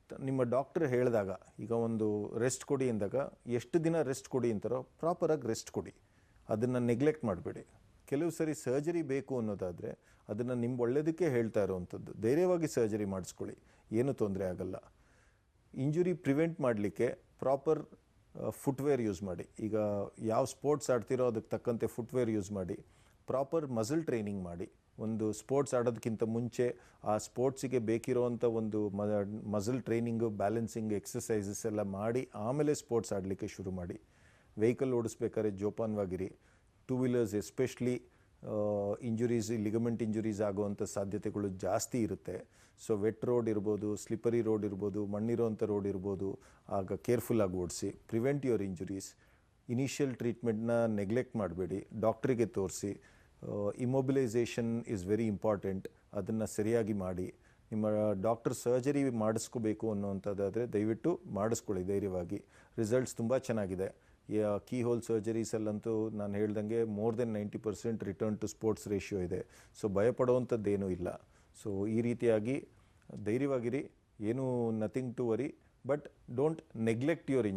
ನಿಮ್ಮ ಡಾಕ್ಟರ್ ಹೇಳಿದಾಗ, ಈಗ ಒಂದು ರೆಸ್ಟ್ ಕೊಡಿ ಅಂದಾಗ ಎಷ್ಟು ದಿನ ರೆಸ್ಟ್ ಕೊಡಿ ಅಂತಾರೋ ಪ್ರಾಪರಾಗಿ ರೆಸ್ಟ್ ಕೊಡಿ. ಅದನ್ನು ನೆಗ್ಲೆಕ್ಟ್ ಮಾಡಬೇಡಿ. ಕೆಲವು ಸರಿ ಸರ್ಜರಿ ಬೇಕು ಅನ್ನೋದಾದರೆ ಅದನ್ನು ನಿಮ್ಮ ಒಳ್ಳೆಯದಕ್ಕೆ ಹೇಳ್ತಾ ಇರೋವಂಥದ್ದು. ಧೈರ್ಯವಾಗಿ ಸರ್ಜರಿ ಮಾಡಿಸ್ಕೊಳ್ಳಿ, ಏನೂ ತೊಂದರೆ ಆಗಲ್ಲ. ಇಂಜುರಿ ಪ್ರಿವೆಂಟ್ ಮಾಡಲಿಕ್ಕೆ ಪ್ರಾಪರ್ ಫುಟ್ವೇರ್ ಯೂಸ್ ಮಾಡಿ. ಈಗ ಯಾವ ಸ್ಪೋರ್ಟ್ಸ್ ಆಡ್ತಿರೋ ಅದಕ್ಕೆ ತಕ್ಕಂತೆ ಫುಟ್ವೇರ್ ಯೂಸ್ ಮಾಡಿ. ಪ್ರಾಪರ್ ಮಸಲ್ ಟ್ರೈನಿಂಗ್ ಮಾಡಿ. ಒಂದು ಸ್ಪೋರ್ಟ್ಸ್ ಆಡೋದಕ್ಕಿಂತ ಮುಂಚೆ ಆ ಸ್ಪೋರ್ಟ್ಸಿಗೆ ಬೇಕಿರೋವಂಥ ಒಂದು ಮಸಲ್ ಟ್ರೈನಿಂಗು, ಬ್ಯಾಲೆನ್ಸಿಂಗ್ ಎಕ್ಸಸೈಸಸ್ ಎಲ್ಲ ಮಾಡಿ ಆಮೇಲೆ ಸ್ಪೋರ್ಟ್ಸ್ ಆಡಲಿಕ್ಕೆ ಶುರು ಮಾಡಿ. ವೆಹಿಕಲ್ ಓಡಿಸ್ಬೇಕಾದ್ರೆ ಜೋಪಾನವಾಗಿರಿ. 2 wheelers especially injuries, ligament injuries ಆಗುವಂಥ ಸಾಧ್ಯತೆಗಳು ಜಾಸ್ತಿ ಇರುತ್ತೆ. ಸೊ ವೆಟ್ ರೋಡ್ ಇರ್ಬೋದು, ಸ್ಲಿಪ್ಪರಿ ರೋಡ್ ಇರ್ಬೋದು, ಮಣ್ಣಿರೋವಂಥ ರೋಡ್ ಇರ್ಬೋದು, ಆಗ ಕೇರ್ಫುಲ್ಲಾಗಿ ಓಡಿಸಿ. Prevent your injuries. ಇನಿಷಿಯಲ್ ಟ್ರೀಟ್ಮೆಂಟ್ನ ನೆಗ್ಲೆಕ್ಟ್ ಮಾಡಬೇಡಿ, ಡಾಕ್ಟ್ರಿಗೆ ತೋರಿಸಿ. ಇಮೊಬಿಲೈಸೇಷನ್ ಈಸ್ ವೆರಿ ಇಂಪಾರ್ಟೆಂಟ್, ಅದನ್ನು ಸರಿಯಾಗಿ ಮಾಡಿ. ನಿಮ್ಮ ಡಾಕ್ಟರ್ ಸರ್ಜರಿ ಮಾಡಿಸ್ಕೋಬೇಕು ಅನ್ನೋವಂಥದ್ದಾದರೆ ದಯವಿಟ್ಟು ಮಾಡಿಸ್ಕೊಳ್ಳಿ ಧೈರ್ಯವಾಗಿ. ರಿಸಲ್ಟ್ಸ್ ತುಂಬ ಚೆನ್ನಾಗಿದೆ. ಕೀಹೋಲ್ ಸರ್ಜರೀಸಲ್ಲಂತೂ ನಾನು ಹೇಳ್ದಂಗೆ more than 90% return to sports ratio ಇದೆ. ಸೊ ಭಯಪಡುವಂಥದ್ದೇನೂ ಇಲ್ಲ. ಸೊ ಈ ರೀತಿಯಾಗಿ ಧೈರ್ಯವಾಗಿರಿ, ಏನೂ nothing to worry. But don't neglect your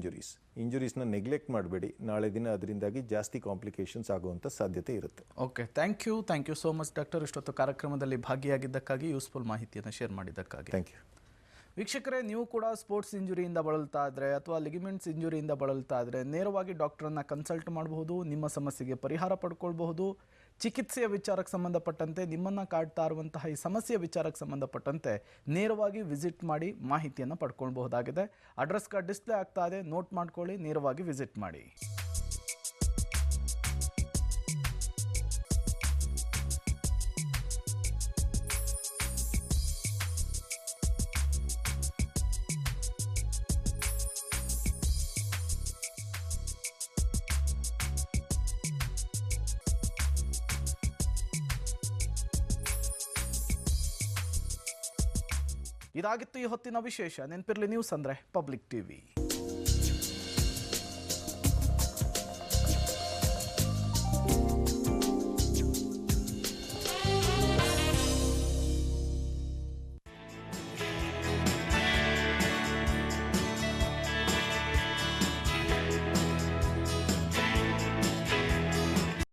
ಇಂಜುರೀಸ್ನ ನೆಗ್ಲೆಕ್ಟ್ ಮಾಡಬೇಡಿ. ನಾಳೆ ದಿನ ಅದರಿಂದಾಗಿ ಜಾಸ್ತಿ ಕಾಂಪ್ಲಿಕೇಶನ್ಸ್ ಆಗುವಂಥ ಸಾಧ್ಯತೆ ಇರುತ್ತೆ. Okay, thank you so much doctor. ಇಷ್ಟೊತ್ತು ಕಾರ್ಯಕ್ರಮದಲ್ಲಿ ಭಾಗಿಯಾಗಿದ್ದಕ್ಕಾಗಿ, ಯೂಸ್ಫುಲ್ ಮಾಹಿತಿಯನ್ನು ಶೇರ್ ಮಾಡಿದ್ದಕ್ಕಾಗಿ. ಥ್ಯಾಂಕ್ ಯು. ವೀಕ್ಷಕರೇ, ನೀವು ಕೂಡ ಸ್ಪೋರ್ಟ್ಸ್ ಇಂಜುರಿಯಿಂದ ಬಳಲ್ತಾ ಇದ್ದರೆ ಅಥವಾ ಲಿಗಮೆಂಟ್ಸ್ ಇಂಜುರಿಯಿಂದ ಬಳಲ್ತಾ ಇದ್ದರೆ ನೇರವಾಗಿ ಡಾಕ್ಟರನ್ನು ಕನ್ಸಲ್ಟ್ ಮಾಡಬಹುದು. ನಿಮ್ಮ ಸಮಸ್ಯೆಗೆ ಪರಿಹಾರ ಪಡ್ಕೊಳ್ಬಹುದು. ಚಿಕಿತ್ಸೆಯ ವಿಚಾರಕ್ಕೆ ಸಂಬಂಧಪಟ್ಟಂತೆ ನಿಮ್ಮನ್ನು ಕಾಡ್ತಾ ಇರುವಂತಹ ಈ ಸಮಸ್ಯೆಯ ವಿಚಾರಕ್ಕೆ ಸಂಬಂಧಪಟ್ಟಂತೆ ನೇರವಾಗಿ ವಿಸಿಟ್ ಮಾಡಿ ಮಾಹಿತಿಯನ್ನು ಪಡ್ಕೊಳ್ಬಹುದಾಗಿದೆ. ಅಡ್ರೆಸ್ ಕಾರ್ಡ್ ಡಿಸ್ಪ್ಲೇ ಆಗ್ತಾ ಇದೆ, ನೋಟ್ ಮಾಡ್ಕೊಳ್ಳಿ, ನೇರವಾಗಿ ವಿಸಿಟ್ ಮಾಡಿ. ಇದಾಗಿತ್ತು ಈ ಹೊತ್ತಿನ ವಿಶೇಷ. ನೆನಪಿರ್ಲಿ, ನ್ಯೂಸ್ ಅಂದರೆ ಪಬ್ಲಿಕ್ ಟಿವಿ.